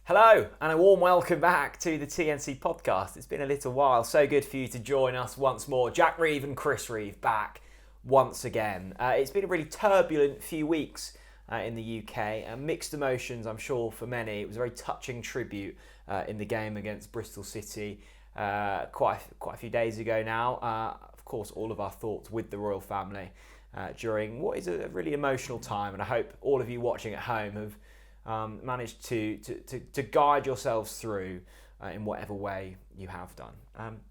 Hello and a warm welcome back to the TNC Podcast. It's been a little while, so good for you to join us once more. Jack Reeve and Chris Reeve back once again. It's been a really turbulent few weeks in the UK. Mixed emotions, I'm sure, for many. It was a very touching tribute in the game against Bristol City quite a few days ago now. Of course, all of our thoughts with the royal family during what is a really emotional time, and I hope all of you watching at home have managed to guide yourselves through in whatever way you have done.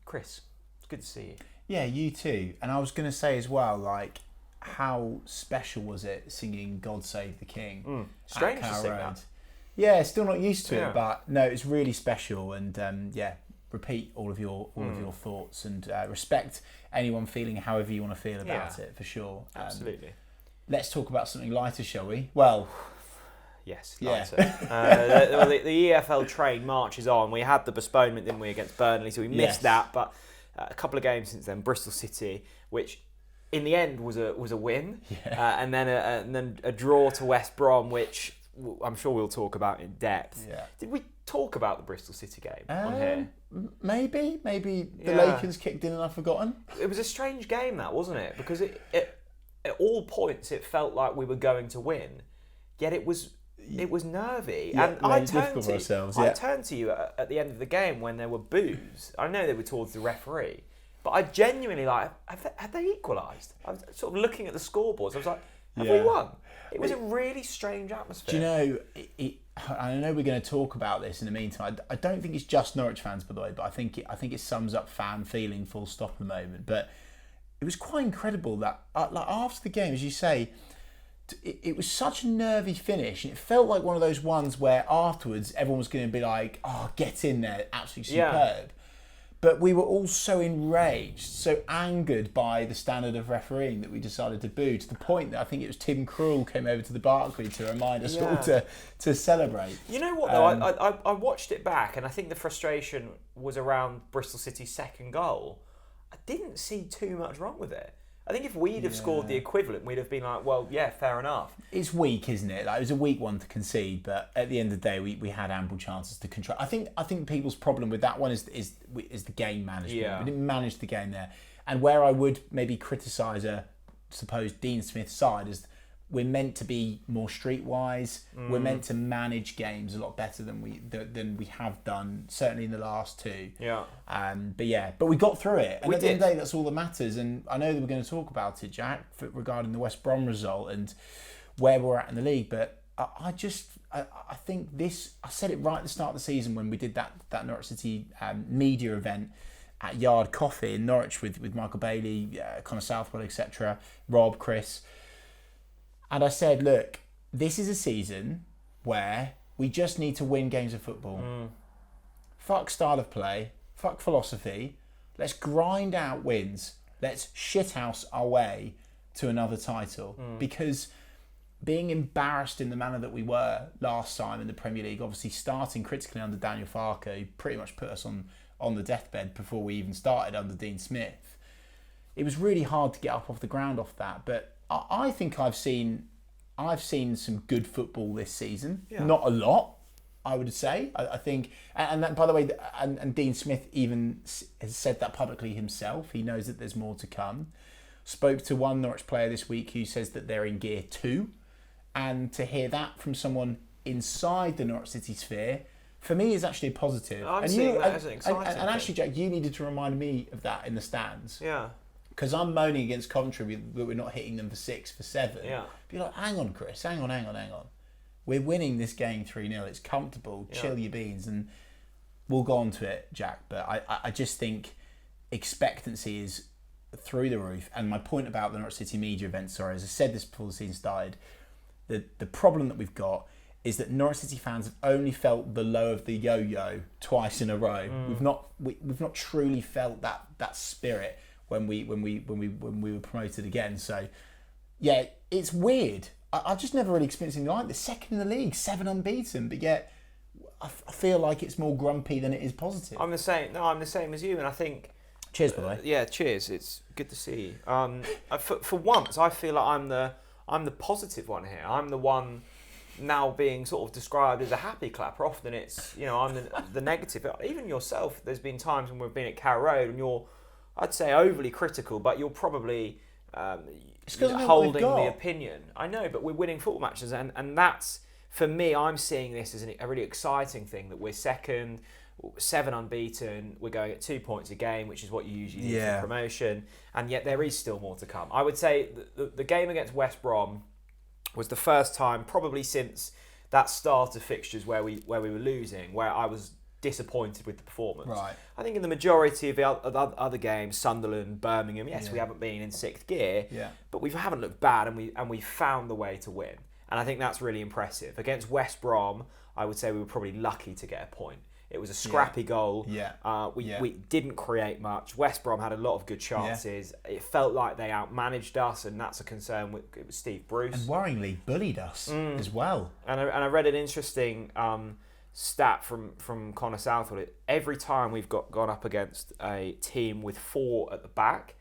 Chris, it's good to see you. Yeah, you too. And I was going to say as well, like, how special was it singing God Save the King? Strange to sing that. Yeah, still not used to it, but no, it's really special. And repeat all of your thoughts and respect anyone feeling however you want to feel about it, for sure. Absolutely. Let's talk about something lighter, shall we? Well... Yes, lighter. The EFL train marches on. We had the postponement, didn't we, against Burnley, so we missed that. But a couple of games since then, Bristol City, which in the end was a win, and then a draw to West Brom, which I'm sure we'll talk about in depth. Yeah. Did we talk about the Bristol City game on here? Maybe the Lakers kicked in and I've forgotten. It was a strange game, that, wasn't it? Because it at all points it felt like we were going to win, yet it was nervy, and I turned to you at the end of the game when there were boos. I know they were towards the referee, but I genuinely had they equalised? I was sort of looking at the scoreboards. I was like, have we won? It was a really strange atmosphere. Do you know? I know we're going to talk about this in the meantime. I don't think it's just Norwich fans, by the way, but I think it sums up fan feeling full stop at the moment. But it was quite incredible that after the game, as you say. It was such a nervy finish, and it felt like one of those ones where afterwards everyone was going to be like, "Oh, get in there, absolutely superb." But we were all so enraged, so angered by the standard of refereeing that we decided to boo, to the point that I think it was Tim Krul came over to the Barclays to remind us all to celebrate. You know what though, I watched it back, and I think the frustration was around Bristol City's second goal. I didn't see too much wrong with it. I think if we'd have scored the equivalent, we'd have been like, well, yeah, fair enough. It's weak, isn't it? Like, it was a weak one to concede, but at the end of the day, we had ample chances to control. I think people's problem with that one is the game management. Yeah. We didn't manage the game there. And where I would maybe criticise suppose Dean Smith's side is we're meant to be more streetwise. We're meant to manage games a lot better than we have done, certainly in the last two. Yeah. But we got through it, and at the end of the day, that's all that matters. And I know that we're going to talk about it, Jack, regarding the West Brom result and where we're at in the league. But I think this. I said it right at the start of the season when we did that Norwich City media event at Yard Coffee in Norwich with Michael Bailey, Connor Southwell, etc., Rob, Chris. And I said, look, this is a season where we just need to win games of football. Fuck style of play, fuck philosophy. Let's grind out wins. Let's shithouse our way to another title. Because being embarrassed in the manner that we were last time in the Premier League, obviously starting critically under Daniel Farke, who pretty much put us on the deathbed before we even started under Dean Smith. It was really hard to get up off the ground off that, but I think I've seen some good football this season. Yeah. Not a lot, I would say. I think, and that, by the way, and Dean Smith even has said that publicly himself. He knows that there's more to come. Spoke to one Norwich player this week who says that they're in gear 2, and to hear that from someone inside the Norwich City sphere, for me, is actually a positive. I'm seeing that as an exciting and actually, Jack, you needed to remind me of that in the stands. Yeah. Because I'm moaning against Coventry that we're not hitting them for 6, for 7. Yeah. Be like, hang on, Chris, hang on. We're winning this game 3-0. It's comfortable. Chill your beans, and we'll go on to it, Jack. But I just think expectancy is through the roof. And my point about the Norwich City media event, as I said this before the season started, the problem that we've got is that Norwich City fans have only felt the low of the yo-yo twice in a row. We've not truly felt that spirit when we were promoted again. So yeah, it's weird. I've just never really experienced anything like this. Second in the league, 7 unbeaten, but yet I feel like it's more grumpy than it is positive. I'm the same. No, I'm the same as you, and I think. Cheers, by the way. Yeah, cheers. It's good to see you. For once, I feel like I'm the positive one here. I'm the one now being sort of described as a happy clapper. Often it's, I'm the negative. Even yourself, there's been times when we've been at Carrow Road and you're, I'd say, overly critical, but you're probably holding the opinion. I know, but we're winning football matches, and that's, for me, I'm seeing this as a really exciting thing, that we're second, 7 unbeaten, we're going at 2 points a game, which is what you usually need for promotion, and yet there is still more to come. I would say the game against West Brom was the first time, probably since that start of fixtures where we were losing, where I was disappointed with the performance. Right. I think in the majority of the other games, Sunderland, Birmingham, we haven't been in sixth gear, but we haven't looked bad, and we found the way to win. And I think that's really impressive. Against West Brom, I would say we were probably lucky to get a point. It was a scrappy goal. We didn't create much. West Brom had a lot of good chances. It felt like they outmanaged us, and that's a concern with Steve Bruce. And worryingly bullied us as well. And I read an interesting stat from Connor Southwood. Every time we've gone up against a team with 4 at the back,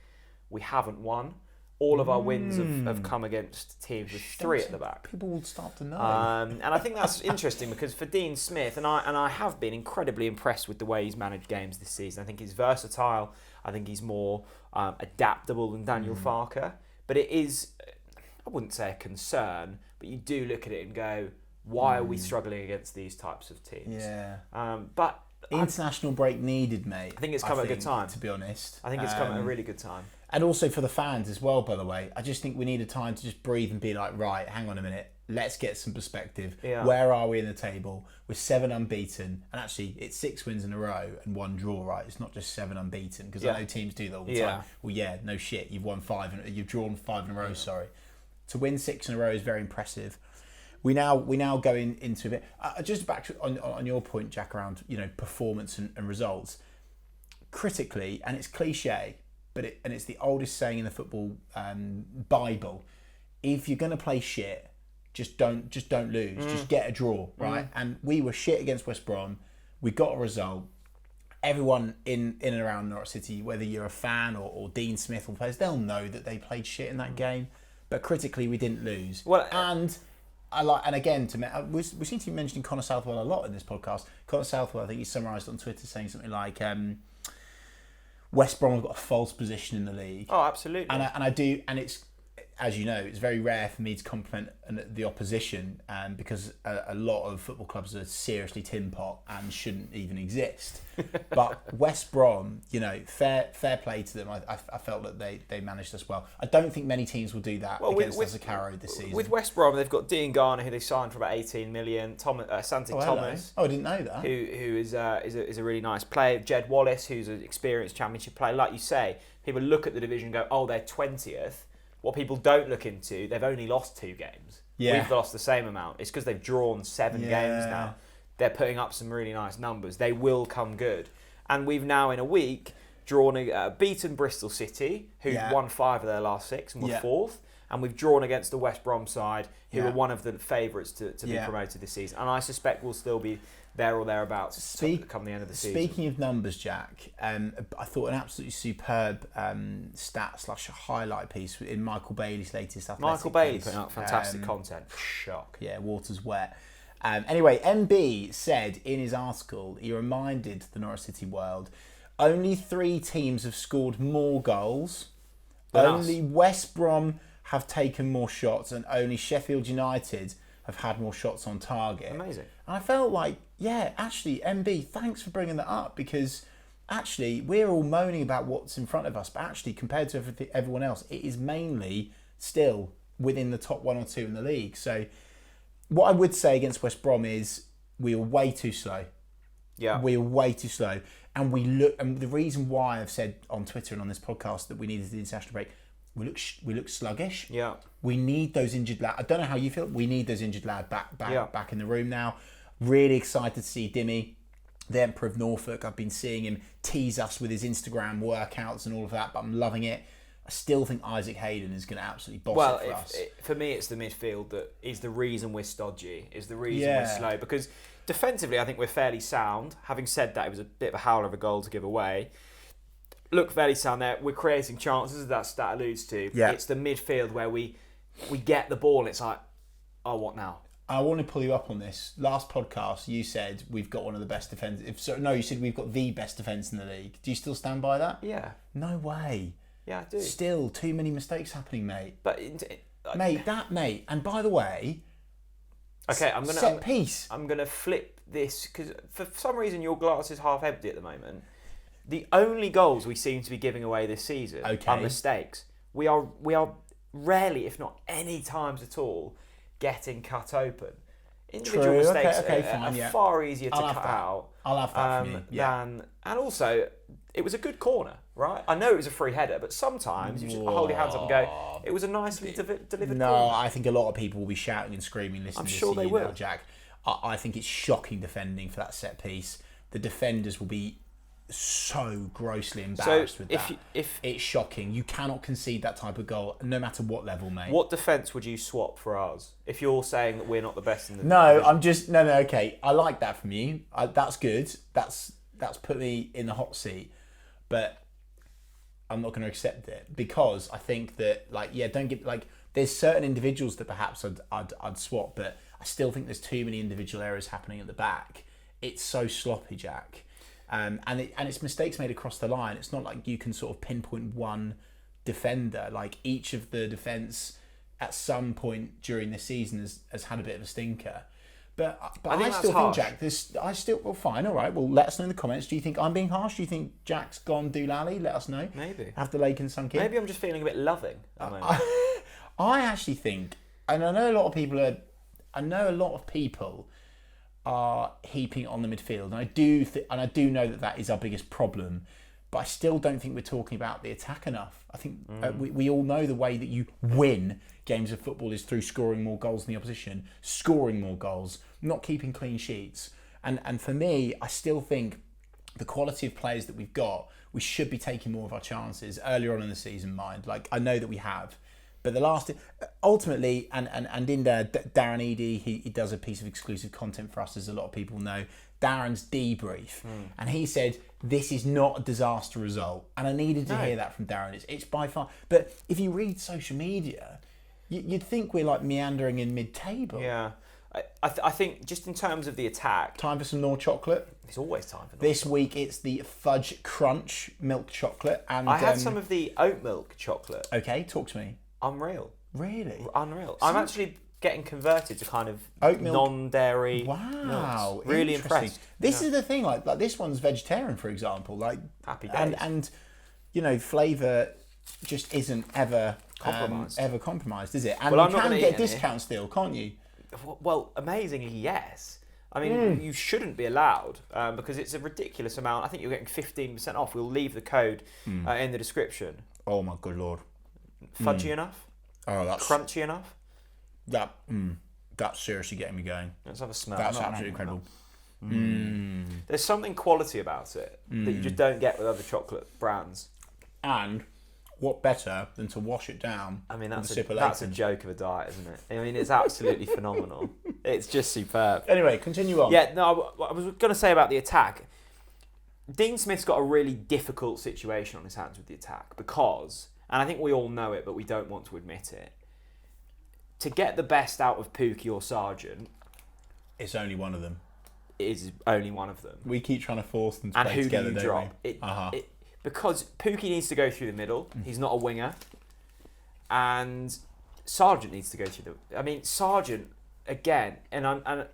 we haven't won. All of our wins have come against teams with 3 at the back. People will start to know. And I think that's interesting, because for Dean Smith, and I have been incredibly impressed with the way he's managed games this season. I think he's versatile. I think he's more adaptable than Daniel Farke. But it is, I wouldn't say a concern, but you do look at it and go, why are we struggling against these types of teams? But international break needed, mate. I think it's come at a good time. To be honest, I think it's come at a really good time. And also for the fans as well, by the way. I just think we need a time to just breathe and be like, right, hang on a minute. Let's get some perspective. Yeah. Where are we in the table? We're 7 unbeaten. And actually, it's 6 wins in a row and 1 draw, right? It's not just 7 unbeaten. Because I know teams do that all the time. Well, no shit. You've won 5 and you've drawn 5 in a row, sorry. To win 6 in a row is very impressive. We now go into a bit... just back on your point, Jack, around performance and results. Critically, and it's cliche... But it's the oldest saying in the football Bible. If you're going to play shit, just don't lose. Just get a draw, right? And we were shit against West Brom. We got a result. Everyone in and around Norwich City, whether you're a fan or Dean Smith or players, they'll know that they played shit in that game. But critically, we didn't lose. Well, and again, we seem to be mentioning Connor Southwell a lot in this podcast. Connor Southwell, I think he summarised on Twitter saying something like, West Brom have got a false position in the league. Oh, absolutely. And I do, and it's, as you know, it's very rare for me to compliment the opposition, because a lot of football clubs are seriously tin pot and shouldn't even exist. But West Brom, fair play to them. I felt that they managed us well. I don't think many teams will do that against us at Carrow this season. With West Brom, they've got Dean Garner, who they signed for about 18 million. Santi Thomas. Oh, I didn't know that. Who is a really nice player. Jed Wallace, who's an experienced Championship player. Like you say, people look at the division and go, oh, they're 20th. What people don't look into, they've only lost 2 games. Yeah. We've lost the same amount. It's because they've drawn 7 games now. They're putting up some really nice numbers. They will come good. And we've now, in a week, beaten Bristol City, who won 5 of their last 6 and were 4th. And we've drawn against the West Brom side, who are one of the favourites to be promoted this season. And I suspect we'll still be there or thereabouts come the end of the season. Speaking of numbers, Jack, I thought an absolutely superb stat/highlight piece in Michael Bailey's latest athletic Michael Bailey piece. putting up fantastic content. Shock. Yeah, water's wet. Anyway, MB said in his article, he reminded the Norwich City world, only 3 teams have scored more goals. Only West Brom have taken more shots, and only Sheffield United have had more shots on target. Amazing. And I felt like, actually, MB, thanks for bringing that up, because actually we're all moaning about what's in front of us, but actually compared to everyone else, it is mainly still within the top 1 or 2 in the league. So what I would say against West Brom is we were way too slow. Yeah. We were way too slow. And the reason why I've said on Twitter and on this podcast that we needed the international break, we look sluggish. Yeah. We need those injured lads. I don't know how you feel. We need those injured lads back in the room now. Really excited to see Dimmy, the Emperor of Norfolk. I've been seeing him tease us with his Instagram workouts and all of that, but I'm loving it. I still think Isaac Hayden is going to absolutely boss it for us. For me, it's the midfield that is the reason we're stodgy, is the reason we're slow. Because defensively, I think we're fairly sound. Having said that, it was a bit of a howler of a goal to give away. Look fairly sound there. We're creating chances, as that stat alludes to. Yeah. It's the midfield where Yeah. We get the ball and it's like, oh, what now? I want to pull you up on this. Last podcast, you said we've got one of the best defense. You said we've got the best defence in the league. Do you still stand by that? Yeah. No way. Yeah, I do. Still, too many mistakes happening, mate. But Mate. And by the way, okay, I'm gonna flip this because for some reason your glass is half empty at the moment. The only goals we seem to be giving away this season are mistakes. We are rarely, if not any times at all, getting cut open. Individual mistakes are far easier to cut out. I'll have that from you. Yeah. And also, it was a good corner, right? I know it was a free header, but sometimes you just hold your hands up and go, it was a nicely delivered corner. No, I think a lot of people will be shouting and screaming listening to sure they will. Now, Jack. I think it's shocking defending for that set piece. The defenders will be so grossly embarrassed with that. It's shocking. You cannot concede that type of goal, no matter what level, mate. What defence would you swap for ours if you're saying that we're not the best in the division? I'm just okay. I like that from you. That's good. That's put me in the hot seat, but I'm not going to accept it because I think that there's certain individuals that perhaps I'd swap, but I still think there's too many individual errors happening at the back. It's so sloppy, Jack. And it's mistakes made across the line. It's not like you can sort of pinpoint one defender. Like each of the defence at some point during the season has had a bit of a stinker. But I still think, Jack, well, fine, all right. Well, let us know in the comments. Do you think I'm being harsh? Do you think Jack's gone doolally? Let us know. Maybe. Have the lake and sunk in. Maybe I'm just feeling a bit loving at the moment. I actually think, and I know a lot of people are heaping on the midfield, and I do know that is our biggest problem, but I still don't think we're talking about the attack enough. I think we all know the way that you win games of football is through scoring more goals than the opposition, scoring more goals, not keeping clean sheets. And for me, I still think the quality of players that we've got, we should be taking more of our chances earlier on in the season, mind. Like, I know that we have. But ultimately, and in there, Darren Eady, he does a piece of exclusive content for us, as a lot of people know, Darren's debrief. And he said, this is not a disaster result. And I needed to hear that from Darren. It's by far... But if you read social media, you'd think we're like meandering in mid-table. Yeah. I think just in terms of the attack... Time for some more chocolate. There's always time for this week it's the Fudge Crunch milk chocolate. And I had some of the oat milk chocolate. Okay, talk to me. Unreal. Really? Unreal. I'm actually getting converted to kind of oat milk, non-dairy. Wow. Milks. Really impressed. This is the thing, like this one's vegetarian, for example. Like happy days. And flavour just isn't ever compromised, is it? And you can get a discount still, can't you? Well, amazingly, yes. I mean, you shouldn't be allowed because it's a ridiculous amount. I think you're getting 15% off. We'll leave the code in the description. Oh my good lord. Fudgy enough? Oh, that's crunchy enough? That's seriously getting me going. Let's have a smell. That's absolutely incredible. There's something quality about it that you just don't get with other chocolate brands. And what better than to wash it down? I mean, that's a joke of a diet, isn't it? I mean, it's absolutely phenomenal. It's just superb. Anyway, continue on. Yeah, no, I was going to say about the attack. Dean Smith's got a really difficult situation on his hands with the attack because, and I think we all know it, but we don't want to admit it, to get the best out of Pookie or Sargent... It's only one of them. It is only one of them. We keep trying to force them to play together, don't we? And who do you drop? Because Pookie needs to go through the middle. He's not a winger. And Sargent needs to go through the... I mean, Sargent, again, and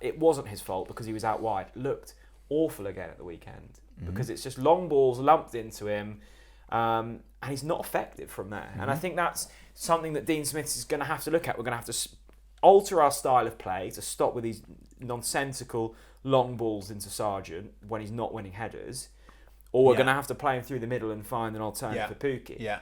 it wasn't his fault because he was out wide, looked awful again at the weekend because it's just long balls lumped into him and he's not effective from there. And I think that's something that Dean Smith is going to have to look at. We're going to have to alter our style of play to stop with these nonsensical long balls into Sargent when he's not winning headers, or we're going to have to play him through the middle and find an alternative for Pookie. Yeah.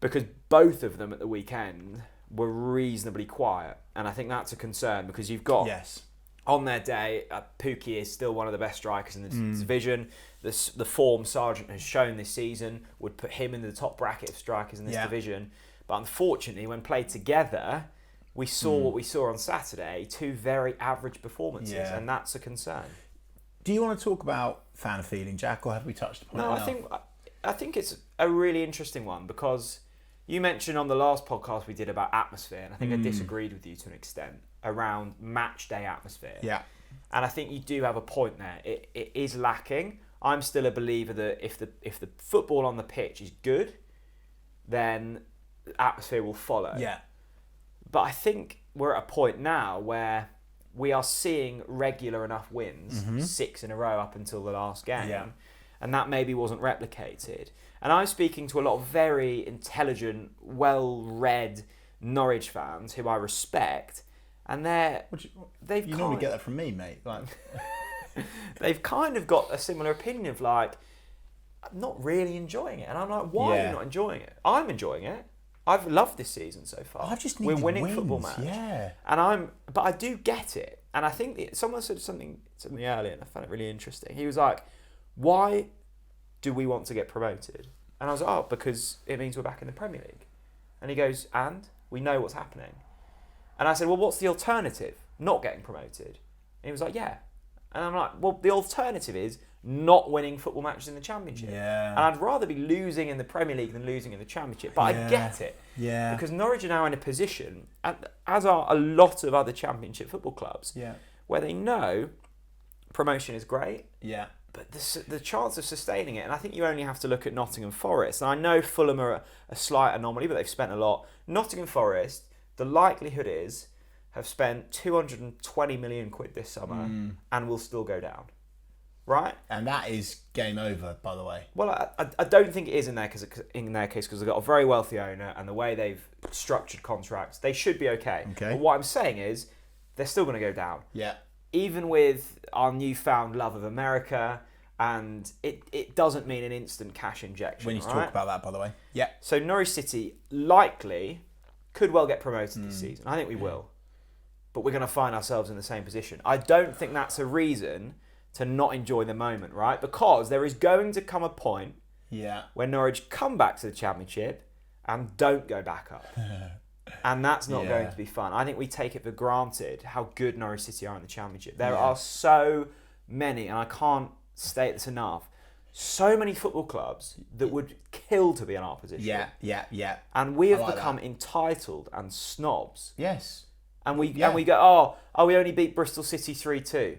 Because both of them at the weekend were reasonably quiet, and I think that's a concern because you've got... Yes. On their day, Pookie is still one of the best strikers in the division. The form Sargent has shown this season would put him in the top bracket of strikers in this division. But unfortunately, when played together, we saw what we saw on Saturday, two very average performances, and that's a concern. Do you want to talk about fan of feeling, Jack, or have we touched upon it? No, I think it's a really interesting one because You mentioned on the last podcast we did about atmosphere, and I think I disagreed with you to an extent around match day atmosphere. Yeah. And I think you do have a point there. It is lacking. I'm still a believer that if the football on the pitch is good, then atmosphere will follow. Yeah. But I think we're at a point now where we are seeing regular enough wins, 6 in a row up until the last game, and that maybe wasn't replicated. And I'm speaking to a lot of very intelligent, well-read Norwich fans who I respect, and they've you normally get that from me, mate. Like, they've kind of got a similar opinion of like, I'm not really enjoying it, and I'm like, why are you not enjoying it? I'm enjoying it. I've loved this season so far. I've just needed We're winning wins, football match, but I do get it, and I think someone said something to me earlier, and I found it really interesting. He was like, why do we want to get promoted? And I was like, oh, because it means we're back in the Premier League. And he goes, and we know what's happening. And I said, well, what's the alternative? Not getting promoted. And he was like, yeah. And I'm like, well, the alternative is not winning football matches in the Championship. Yeah. And I'd rather be losing in the Premier League than losing in the Championship. But I get it. Yeah. Because Norwich are now in a position, as are a lot of other Championship football clubs, where they know promotion is great. Yeah. But the chance of sustaining it, and I think you only have to look at Nottingham Forest. And I know Fulham are a slight anomaly, but they've spent a lot. Nottingham Forest, the likelihood is, have spent 220 million quid this summer and will still go down. Right? And that is game over, by the way. Well, I don't think it is in their case because they've got a very wealthy owner, and the way they've structured contracts, they should be okay. But what I'm saying is, they're still going to go down. Yeah. Even with our newfound love of America, and it doesn't mean an instant cash injection. We need to talk about that, by the way. Yeah. So Norwich City likely could well get promoted this season. I think we will. But we're going to find ourselves in the same position. I don't think that's a reason to not enjoy the moment, right? Because there is going to come a point where Norwich come back to the Championship and don't go back up. And that's not going to be fun. I think we take it for granted how good Norwich City are in the Championship. There are so many, and I can't state this enough, so many football clubs that would kill to be in our position. Yeah. And we have become entitled and snobs. Yes. And we go, oh, we only beat Bristol City 3-2.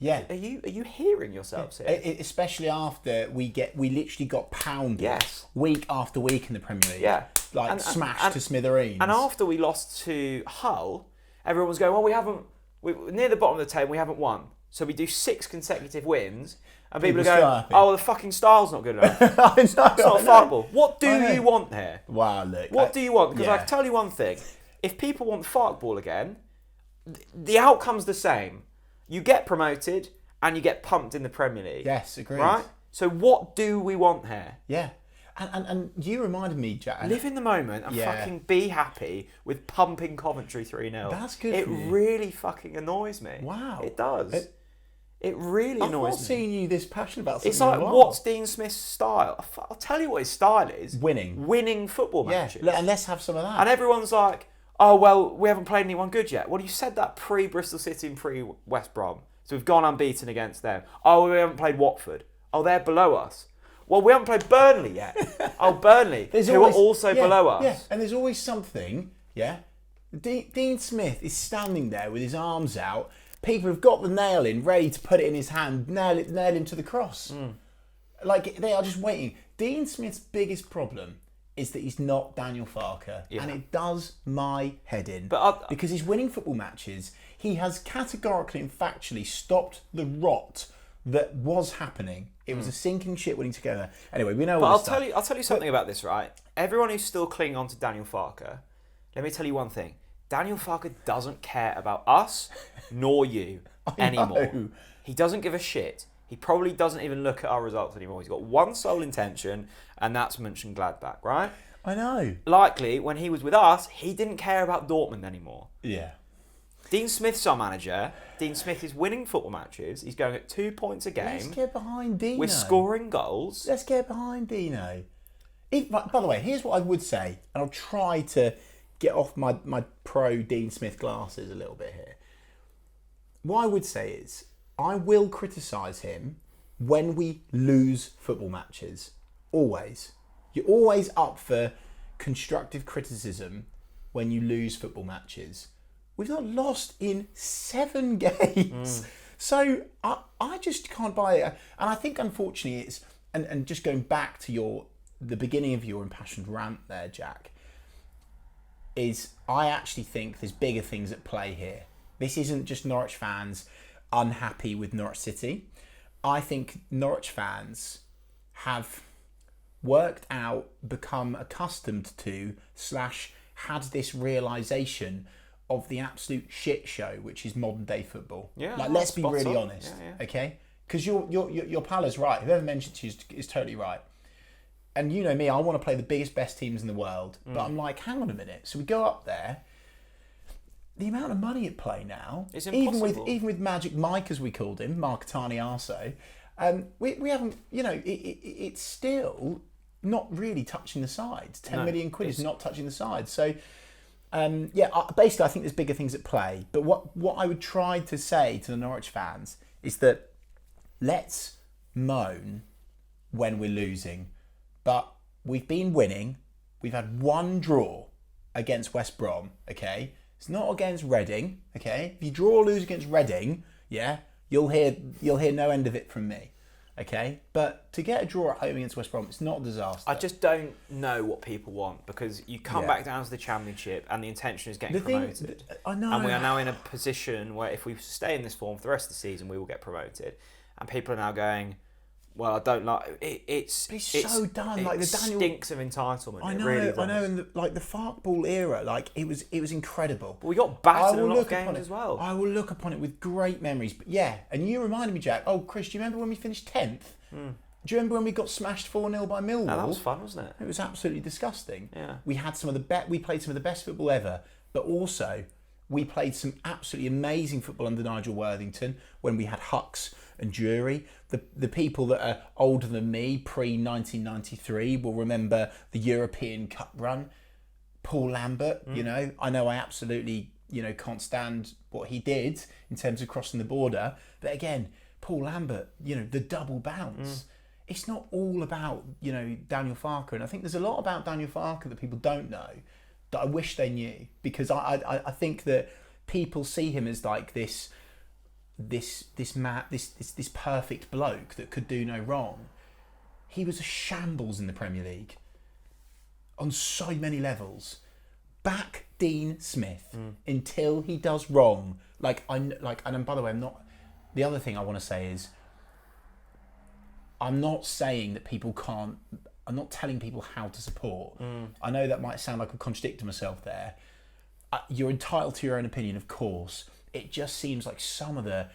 Yeah. Are you hearing yourselves here? Especially after we literally got pounded week after week in the Premier League. Yeah. Smashed to smithereens. And after we lost to Hull, everyone was going, well, we're near the bottom of the table, we haven't won. So we do 6 consecutive wins, and people are going, oh, the fucking style's not good enough. It's not football. What do you want here? Wow, look. What do you want? Because I can tell you one thing. If people want Farke ball again, the outcome's the same. You get promoted and you get pumped in the Premier League. Yes, agreed. Right? So what do we want here? Yeah. And you reminded me, Jack. Live in the moment and fucking be happy with pumping Coventry 3-0. That's good It for you. really fucking annoys me. Wow. It does. It really annoys me. I've not seen you this passionate about something. It's like, what's Dean Smith's style? I'll tell you what his style is. Winning football matches. Yeah, and let's have some of that. And everyone's like, oh, well, we haven't played anyone good yet. Well, you said that pre-Bristol City and pre-West Brom. So we've gone unbeaten against them. Oh, we haven't played Watford. Oh, they're below us. Well, we haven't played Burnley yet. Oh, Burnley, who are also below us. Yeah, and there's always something, Dean Smith is standing there with his arms out. People have got the nail in, ready to put it in his hand, nail him to the cross. Like, they are just waiting. Dean Smith's biggest problem is that he's not Daniel Farke. And it does my head in. Because he's winning football matches. He has categorically and factually stopped the rot that was happening. It was a sinking ship winning together. Anyway, we know all this stuff. I'll tell you something about this, right? Everyone who's still clinging on to Daniel Farke, let me tell you one thing. Daniel Farke doesn't care about us nor you anymore. He doesn't give a shit. He probably doesn't even look at our results anymore. He's got one sole intention, and that's Mönchengladbach, right? I know. Likely, when he was with us, he didn't care about Dortmund anymore. Yeah. Dean Smith's our manager. Dean Smith is winning football matches. He's going at 2 points a game. Let's get behind Dino. We're scoring goals. Let's get behind Dino. By the way, here's what I would say, and I'll try to get off my pro Dean Smith glasses a little bit here. What I would say is, I will criticise him when we lose football matches. Always. You're always up for constructive criticism when you lose football matches. We've not lost in 7 games. So I just can't buy it. And I think, unfortunately, it's... And just going back to the beginning of your impassioned rant there, Jack, is I actually think there's bigger things at play here. This isn't just Norwich fans unhappy with Norwich City. I think Norwich fans have worked out, become accustomed to, / had this realisation of the absolute shit show, which is modern day football. Yeah, like, let's be really on. honest, okay? Because your pal is right. Whoever mentioned to you is totally right. And you know me, I want to play the biggest, best teams in the world. But I'm like, hang on a minute. So we go up there. The amount of money at play now, it's impossible. Even with Magic Mike, as we called him, Marketani Arso, we haven't, it's still not really touching the sides. 10 million quid is not touching the sides. So, basically, I think there's bigger things at play. But what I would try to say to the Norwich fans is that let's moan when we're losing, but we've been winning. We've had 1 draw against West Brom, okay? It's not against Reading, okay? If you draw or lose against Reading, you'll hear no end of it from me, okay? But to get a draw at home against West Brom, it's not a disaster. I just don't know what people want, because you come back down to the Championship and the intention is getting promoted. I know. And we are now in a position where if we stay in this form for the rest of the season, we will get promoted. And people are now going, well, I don't like it. It's so done. It like the Daniel stinks of entitlement. I know, it really does. I know. And the Farke ball era, like it was incredible. But we got battered in a lot of games as well. I will look upon it with great memories. But and you reminded me, Jack. Oh, Chris, do you remember when we finished 10th? Do you remember when we got smashed 4-0 by Millwall? No, that was fun, wasn't it? It was absolutely disgusting. Yeah. We had we played some of the best football ever, but also we played some absolutely amazing football under Nigel Worthington when we had Hucks and Jury. The people that are older than me, pre-1993, will remember the European Cup run. Paul Lambert, I know I absolutely, can't stand what he did in terms of crossing the border. But again, Paul Lambert, the double bounce. It's not all about, Daniel Farke. And I think there's a lot about Daniel Farke that people don't know that I wish they knew. Because I think that people see him as like this perfect bloke that could do no wrong. He was a shambles in the Premier League on so many levels. Back Dean Smith until he does wrong. And by the way, I'm not. The other thing I want to say is, I'm not saying that people can't. I'm not telling people how to support. I know that might sound like I'm contradicting myself there. You're entitled to your own opinion, of course. It just seems like some of the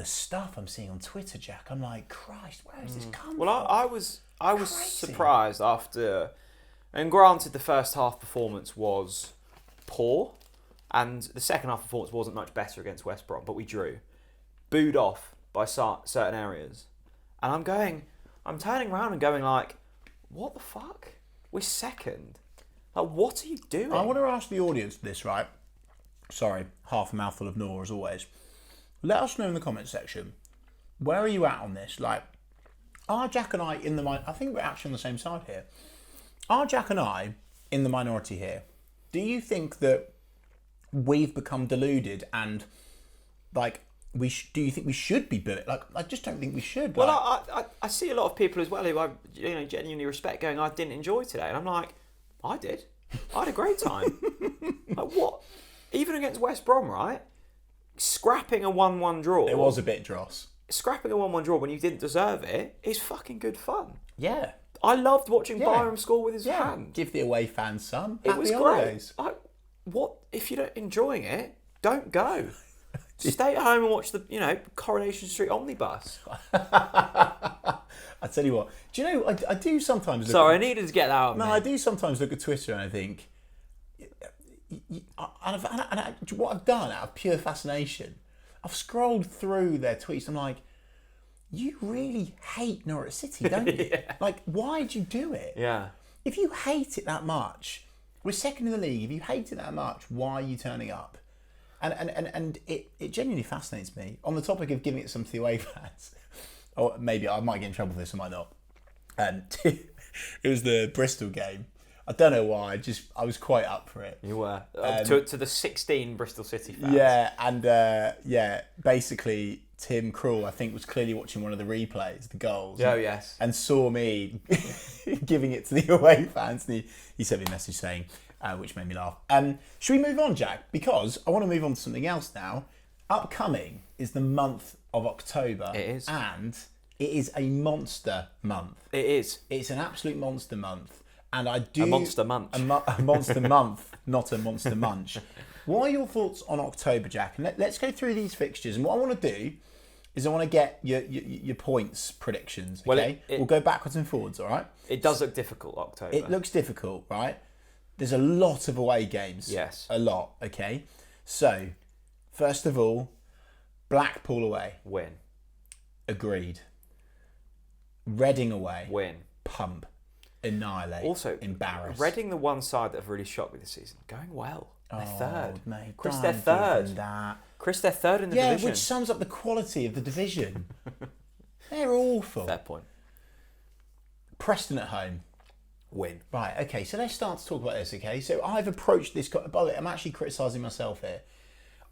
stuff I'm seeing on Twitter, Jack, I'm like, Christ, where has this come from? Well, I was surprised after, and granted, the first half performance was poor, and the second half performance wasn't much better against West Brom, but we drew, booed off by certain areas, and I'm turning around and going like, what the fuck? We're second. Like, what are you doing? I want to ask the audience this, right? Sorry, half a mouthful of gnaw as always. Let us know in the comments section, where are you at on this? Like, are Jack and I in the minority? I think we're actually on the same side here. Are Jack and I in the minority here? Do you think that we've become deluded and, like, do you think we should be bullied? Like, I just don't think we should. Well, I see a lot of people as well who I genuinely respect going, I didn't enjoy today. And I'm like, I did. I had a great time. Like, what? Even against West Brom, right? Scrapping a 1-1 draw. It was a bit dross. Scrapping a 1-1 draw when you didn't deserve it is fucking good fun. Yeah. I loved watching Brom score with his hand. Give the away fans some. It was great. What if you're not enjoying it? Don't go. Stay at home and watch the Coronation Street omnibus. I tell you what. Do you know? I do sometimes. Sorry, I needed to get that out. No, I do sometimes look at Twitter and I think. What I've done out of pure fascination, I've scrolled through their tweets. I'm like, you really hate Norwich City, don't you? Like, why'd you do it? Yeah. If you hate it that much, we're second in the league. If you hate it that much, why are you turning up? And it genuinely fascinates me. On the topic of giving it some to the away fans, or maybe I might get in trouble for this, I might not. It was the Bristol game. I don't know why. I was quite up for it. You were to the 16 Bristol City fans. Yeah, and basically Tim Krul, I think, was clearly watching one of the replays, the goals. Oh yes. And saw me giving it to the away fans, and he sent me a message saying, which made me laugh. Should we move on, Jack? Because I want to move on to something else now. Upcoming is the month of October. It is, and it is a monster month. It is. It's an absolute monster month. And I do... A monster munch. A monster month, not a monster munch. What are your thoughts on October, Jack? And let's go through these fixtures. And what I want to do is I want to get your points predictions, okay? We'll go backwards and forwards, all right? It does look difficult, October. It looks difficult, right? There's a lot of away games. Yes. A lot, okay? So, first of all, Blackpool away. Win. Agreed. Reading away. Win. Pump. Annihilate. Also, embarrass. Reading, the one side that have really shocked me this season, going well. They're third. Mate, Chris, they're third. Chris, they're third in the division. Yeah, which sums up the quality of the division. They're awful. Fair point. Preston at home. Win. Right, okay, so let's start to talk about this, okay? So I've approached this... By the way, I'm actually criticising myself here.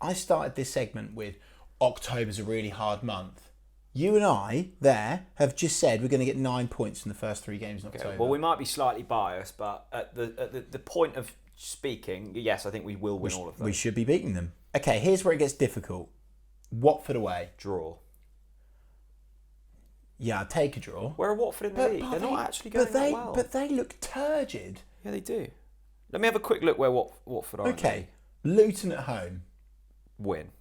I started this segment with October's a really hard month. You and I, there, have just said we're going to get 9 points from the first 3 games in October. Well, we might be slightly biased, but at the point of speaking, yes, I think we will win all of them. We should be beating them. Okay, here's where it gets difficult. Watford away. Draw. Yeah, I'd take a draw. Where are Watford in the league? They're not actually going that well. But they look turgid. Yeah, they do. Let me have a quick look where Watford are. Okay, Luton at home. Win.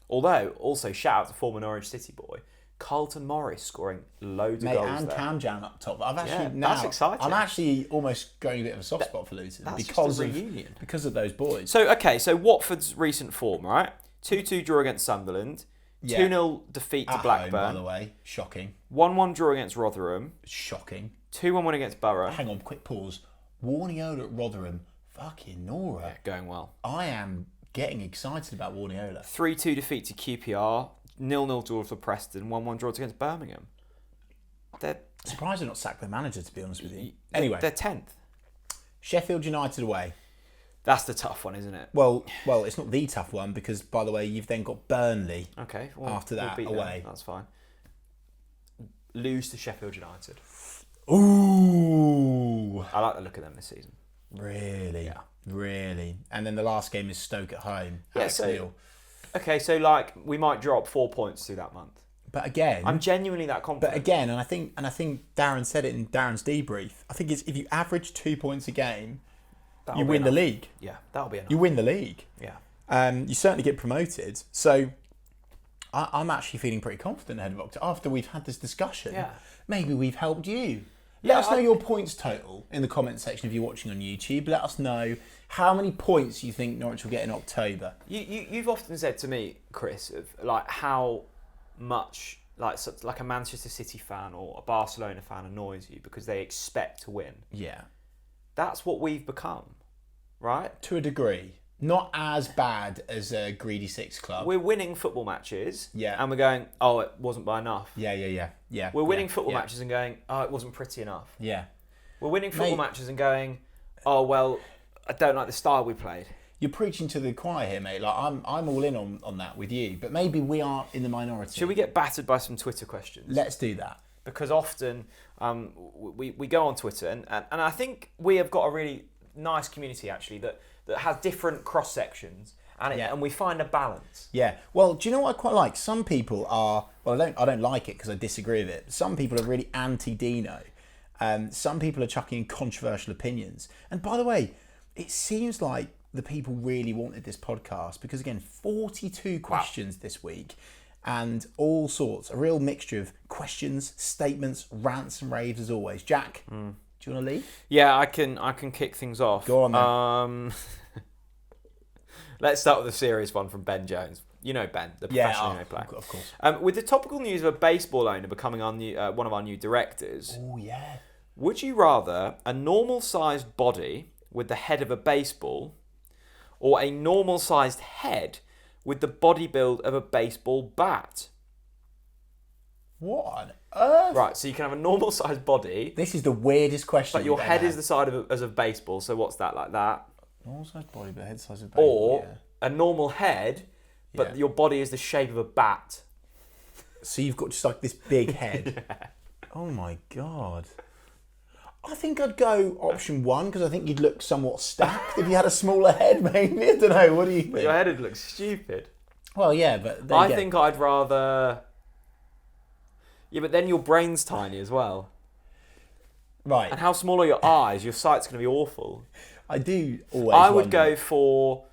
Although, also, shout out to former Norwich City boy, Carlton Morris scoring loads of goals and there. Cam Jam up top. That's exciting. I'm actually almost going a bit of a soft spot for Luton because of those boys. So Watford's recent form, right? 2-2 draw against Sunderland, 2-0 defeat to Blackburn. Home, by the way, shocking. 1-1 draw against Rotherham, shocking. 2-1 win against Borough. Hang on, quick pause. Warniola at Rotherham, fucking Nora. Yeah, going well. I am getting excited about Warniola. 3-2 defeat to QPR, 0-0 draw for Preston, 1-1 draw against Birmingham. They're surprised they're not sacked their manager, to be honest with you. Anyway, they're 10th. Sheffield United away. That's the tough one, isn't it? Well, it's not the tough one because, by the way, you've then got Burnley. Okay. After that, away. That's fine. Lose to Sheffield United. Ooh. I like the look of them this season. Really? Yeah. Really? And then the last game is Stoke at home. Yeah, okay, so we might drop 4 points through that month. But again, I'm genuinely that confident. But again, and I think Darren said it in Darren's debrief. I think it's if you average 2 points a game, you win the league. Yeah, that'll be enough. You win the league. Yeah. You certainly get promoted. So I'm actually feeling pretty confident ahead of October. After we've had this discussion, maybe we've helped you. Let us know your points total in the comment section if you're watching on YouTube. Let us know how many points you think Norwich will get in October. You've often said to me, Chris, of like how much like a Manchester City fan or a Barcelona fan annoys you because they expect to win. Yeah. That's what we've become, right? To a degree. Not as bad as a greedy six club. We're winning football matches, and we're going, oh, it wasn't by enough. Yeah. We're winning football matches and going, oh, it wasn't pretty enough. Yeah. We're winning football matches and going, oh, well, I don't like the style we played. You're preaching to the choir here, mate. Like I'm all in on that with you, but maybe we are in the minority. Should we get battered by some Twitter questions? Let's do that. Because often we go on Twitter and I think we have got a really nice community actually that has different cross sections and we find a balance. Yeah. Well, do you know what I quite like? Some people are. Well, I don't like it because I disagree with it. Some people are really anti-Dino. Some people are chucking in controversial opinions. And by the way, it seems like the people really wanted this podcast because again, 42 questions this week. And all sorts, a real mixture of questions, statements, rants and raves as always. Jack, do you want to lead? Yeah, I can kick things off. Go on then. Let's start with a serious one from Ben Jones. You know Ben, the professional player. Of course. With the topical news of a baseball owner becoming our new, one of our new directors. Oh, yeah. Would you rather a normal-sized body with the head of a baseball or a normal-sized head with the body build of a baseball bat? What on earth? Right, so you can have a normal sized body, This is the weirdest question. but your head is the size of a baseball. So what's that, like that? normal sized body, but head size of baseball. Or a normal head, but your body is the shape of a bat. So you've got just like this big head. Oh my God. I think I'd go option 1 because I think you'd look somewhat stacked if you had a smaller head, maybe. I don't know. What do you think? But your head would look stupid. Well, yeah, but I think I'd rather. Yeah, but then your brain's tiny as well. Right. And how small are your eyes? Your sight's going to be awful. I do always. I would wonder. go for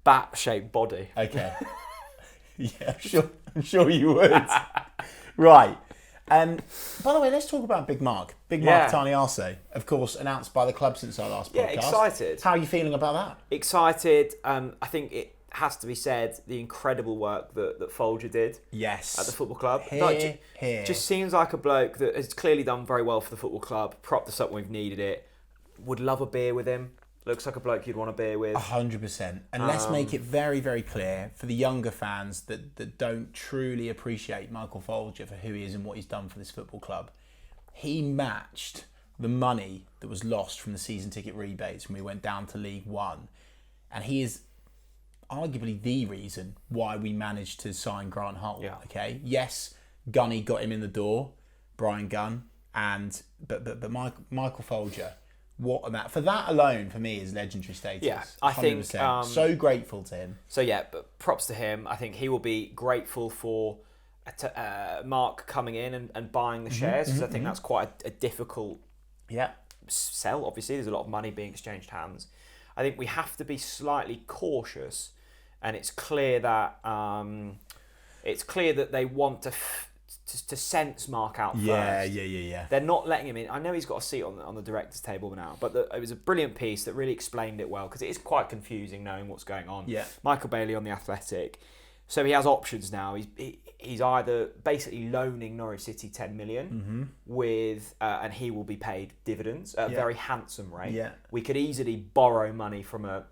bat-shaped body. Okay. Yeah, I'm sure you would. Right. By the way, let's talk about Big Mark. Big Mark Tani Arce, of course, announced by the club since our last podcast. Yeah, excited. How are you feeling about that? Excited. I think it has to be said, the incredible work that Folger did Yes. at the football club. Here. Just seems like a bloke that has clearly done very well for the football club, propped us up when we've needed it. Would love a beer with him. Looks like a bloke you'd want a beer with. 100%. And let's make it very, very clear for the younger fans that don't truly appreciate Michael Folger for who he is and what he's done for this football club. He matched the money that was lost from the season ticket rebates when we went down to League One. And he is arguably the reason why we managed to sign Grant Hull. Yeah. Okay. Yes, Gunny got him in the door, Brian Gunn, but Michael Folger. For that alone, for me, is legendary status. Yeah, I 100%. think So grateful to him. So yeah, but props to him. I think he will be grateful for Mark coming in and buying the shares, because I think that's quite a difficult sell. Obviously, there's a lot of money being exchanged hands. I think we have to be slightly cautious, and it's clear that they want to sense Mark out first. Yeah. They're not letting him in. I know he's got a seat on the director's table now, but it was a brilliant piece that really explained it well, because it is quite confusing knowing what's going on. Yeah. Michael Bailey on The Athletic. So he has options now. He's either basically loaning Norwich City 10 million with, and he will be paid dividends at a very handsome rate. Yeah. We could easily borrow money from a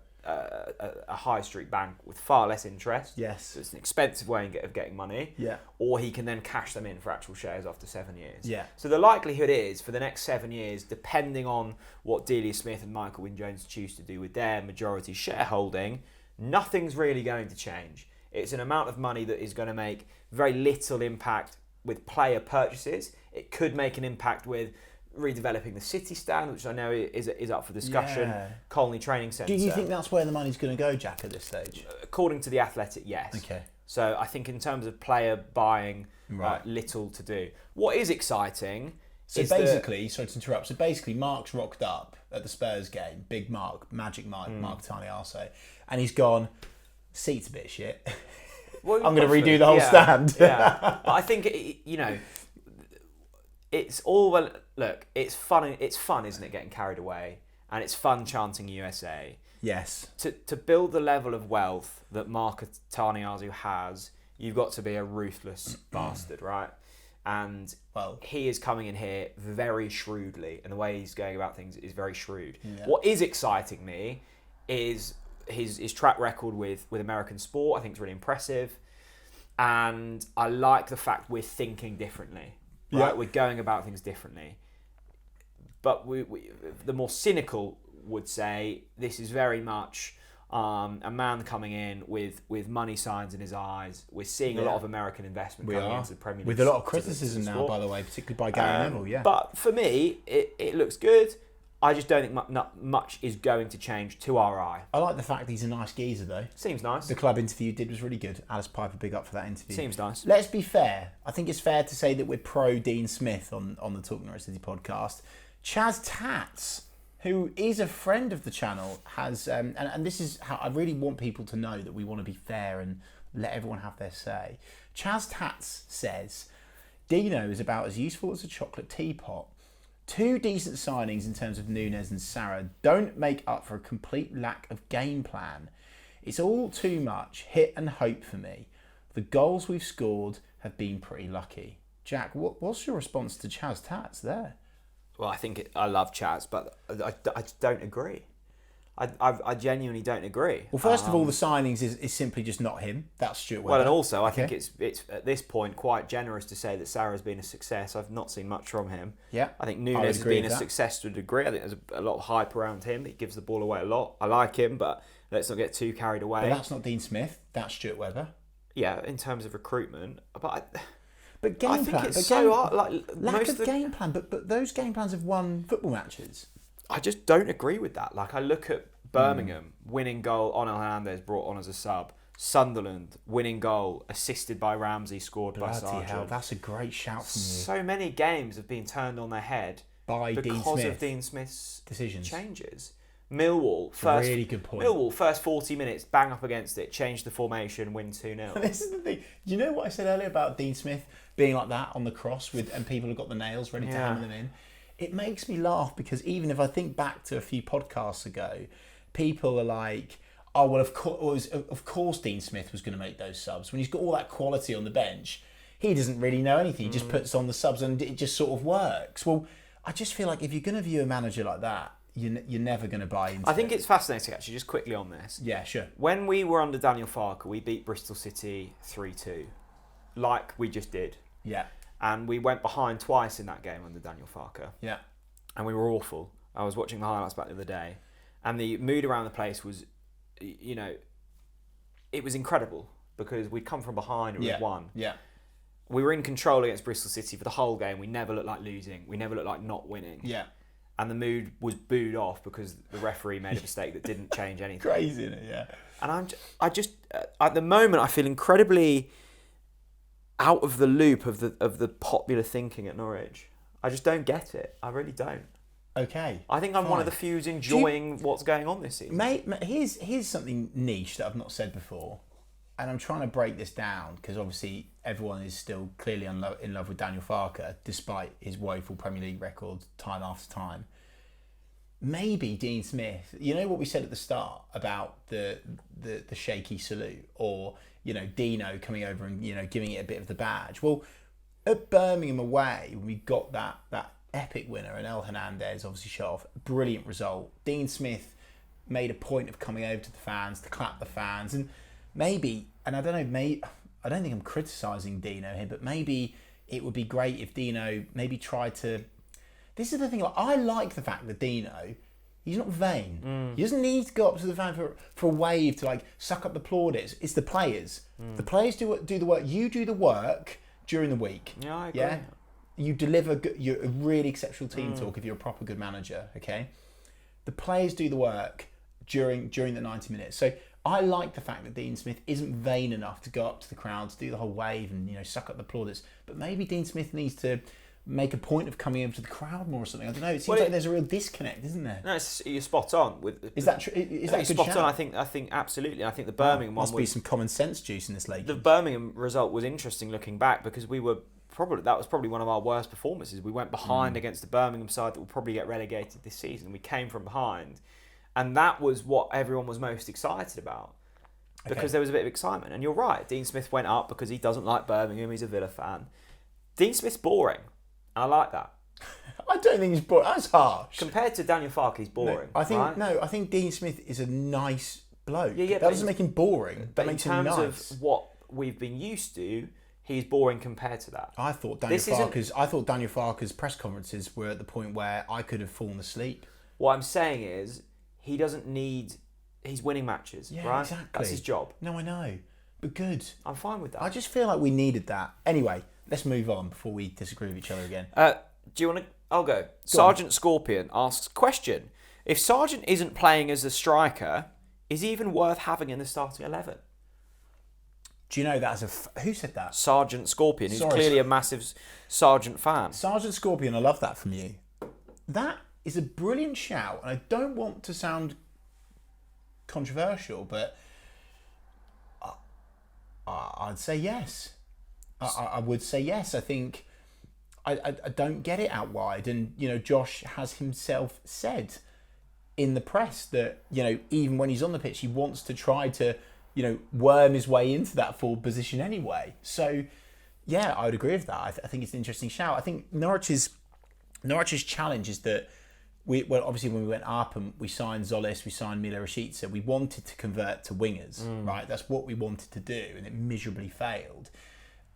high street bank with far less interest. Yes. So it's an expensive way of getting money. Yeah. Or he can then cash them in for actual shares after 7 years. Yeah. So the likelihood is, for the next 7 years, depending on what Delia Smith and Michael Wynne-Jones choose to do with their majority shareholding, nothing's really going to change. It's an amount of money that is going to make very little impact with player purchases. It could make an impact with redeveloping the City stand, which I know is up for discussion. Yeah. Colney Training Centre. Do you think that's where the money's going to go, Jack, at this stage? According to The Athletic, yes. Okay. So I think in terms of player buying, Right. little to do. What is exciting So is basically, sorry to interrupt, Mark's rocked up at the Spurs game, Big Mark, Magic Mark, Mark Tani Arce, and he's gone, seat's a bit shit. Well, I'm going to redo the whole stand. Yeah. But I think, it's all, well, look, it's fun, isn't it, getting carried away? And it's fun chanting USA. Yes. To build the level of wealth that Mark Tani Arce has, you've got to be a ruthless bastard, right? And he is coming in here very shrewdly, and the way he's going about things is very shrewd. Yeah. What is exciting me is his track record with American sport. I think it's really impressive, and I like the fact we're thinking differently. Right? Yeah. We're going about things differently. But the more cynical would say this is very much a man coming in with money signs in his eyes. We're seeing a lot of American investment coming into the Premier League. With a lot of criticism now, by the way, particularly by Gary Neville. Yeah. But for me, it looks good. I just don't think much is going to change to our eye. I like the fact he's a nice geezer, though. Seems nice. The club interview you did was really good. Alice Piper, big up for that interview. Seems nice. Let's be fair. I think it's fair to say that we're pro Dean Smith on the Talk Norwich City podcast. Chaz Tats, who is a friend of the channel, has... and this is how I really want people to know that we want to be fair and let everyone have their say. Chaz Tats says, Dino is about as useful as a chocolate teapot. 2 decent signings in terms of Nunes and Sarah don't make up for a complete lack of game plan. It's all too much hit and hope for me. The goals we've scored have been pretty lucky. Jack, what's your response to Chaz Tats there? Well, I love Chaz, but I don't agree. I genuinely don't agree. Well, first of all, the signings is simply just not him. That's Stuart Webber. Well, and also I think it's at this point quite generous to say that Sarah's been a success. I've not seen much from him. Yeah, I think Nunes has been a success to a degree. I think there's a lot of hype around him. He gives the ball away a lot. I like him, but let's not get too carried away. But that's not Dean Smith. That's Stuart Webber. Yeah, in terms of recruitment, but game I think plan. it's so hard. Lack of game plan. But those game plans have won football matches. I just don't agree with that. Like I look at Birmingham winning goal, on Hernandez brought on as a sub. Sunderland winning goal, assisted by Ramsey, scored by Sargent. Hell, that's a great shout from you. So many games have been turned on their head because of Dean Smith's decisions, changes. Millwall, really good point. Millwall, first 40 minutes, bang up against it, change the formation, win 2-0. This is the thing. Do you know what I said earlier about Dean Smith being like that on the cross and people have got the nails ready to hammer them in? It makes me laugh because even if I think back to a few podcasts ago, people are like, oh, well, of course Dean Smith was going to make those subs. When he's got all that quality on the bench, he doesn't really know anything. He just puts on the subs and it just sort of works. Well, I just feel like if you're going to view a manager like that, you're never going to buy into it. I think it's fascinating, actually, just quickly on this. Yeah, sure. When we were under Daniel Farke, we beat Bristol City 3-2, like we just did. Yeah. And we went behind twice in that game under Daniel Farke. Yeah. And we were awful. I was watching the highlights back the other day. And the mood around the place was, it was incredible because we'd come from behind and we'd won. Yeah. We were in control against Bristol City for the whole game. We never looked like losing. We never looked like not winning. Yeah. And the mood was booed off because the referee made a mistake that didn't change anything. Crazy, isn't it? Yeah. And I just at the moment I feel incredibly out of the loop of the popular thinking at Norwich. I just don't get it. I really don't. Okay. I think I'm one of the few who's enjoying what's going on this season. Mate, here's something niche that I've not said before, and I'm trying to break this down because obviously everyone is still clearly in love with Daniel Farke, despite his woeful Premier League record time after time. Maybe Dean Smith, you know what we said at the start about the shaky salute, or Dino coming over and giving it a bit of the badge. Well, at Birmingham away, we got that epic winner, and El Hernandez obviously shot off. Brilliant result. Dean Smith made a point of coming over to the fans to clap the fans, and maybe, and I don't know, I don't think I'm criticising Dino here, but maybe it would be great if Dino maybe tried to. This is the thing. I like the fact that Dino, he's not vain. He doesn't need to go up to the fan for a wave to suck up the plaudits. It's the players. The players do the work. You do the work during the week. Yeah, I agree. Yeah? You deliver. You're a really exceptional team talk if you're a proper good manager. Okay. The players do the work during the 90 minutes. So I like the fact that Dean Smith isn't vain enough to go up to the crowd to do the whole wave and suck up the plaudits. But maybe Dean Smith needs to make a point of coming over to the crowd more or something. I don't know. It seems like there's a real disconnect, isn't there? No, you're spot on. Is that true? Is that a good spot shout? on? I think absolutely. I think the Birmingham one must be some common sense juice in this league. The Birmingham result was interesting looking back because that was probably one of our worst performances. We went behind against the Birmingham side that will probably get relegated this season. We came from behind, and that was what everyone was most excited about because there was a bit of excitement. And you're right. Dean Smith went up because he doesn't like Birmingham. He's a Villa fan. Dean Smith's boring. I like that. I don't think he's boring. That's harsh. Compared to Daniel Farke, he's boring. I think Dean Smith is a nice bloke. Yeah, that doesn't make him boring. That makes him nice. In terms of what we've been used to, he's boring compared to that. I thought Daniel Farke's press conferences were at the point where I could have fallen asleep. What I'm saying is, he doesn't need. He's winning matches, right? Exactly. That's his job. No, I know, but good. I'm fine with that. I just feel like we needed that. Anyway, let's move on before we disagree with each other again. Do you want to? I'll go. Sergeant Scorpion asks, question: if Sargent isn't playing as a striker, is he even worth having in the starting 11? Do you know that who said that? Sergeant Scorpion, who's clearly a massive Sargent fan. Sergeant Scorpion, I love that from you. That is a brilliant shout, and I don't want to sound controversial, but I'd say yes. I would say yes. I think I don't get it out wide, and Josh has himself said in the press that even when he's on the pitch, he wants to try to worm his way into that forward position anyway. So yeah, I would agree with that. I think it's an interesting shout. I think Norwich's challenge is that obviously when we went up and we signed Zolis, we signed Mila Rashica, we wanted to convert to wingers, right? That's what we wanted to do, and it miserably failed.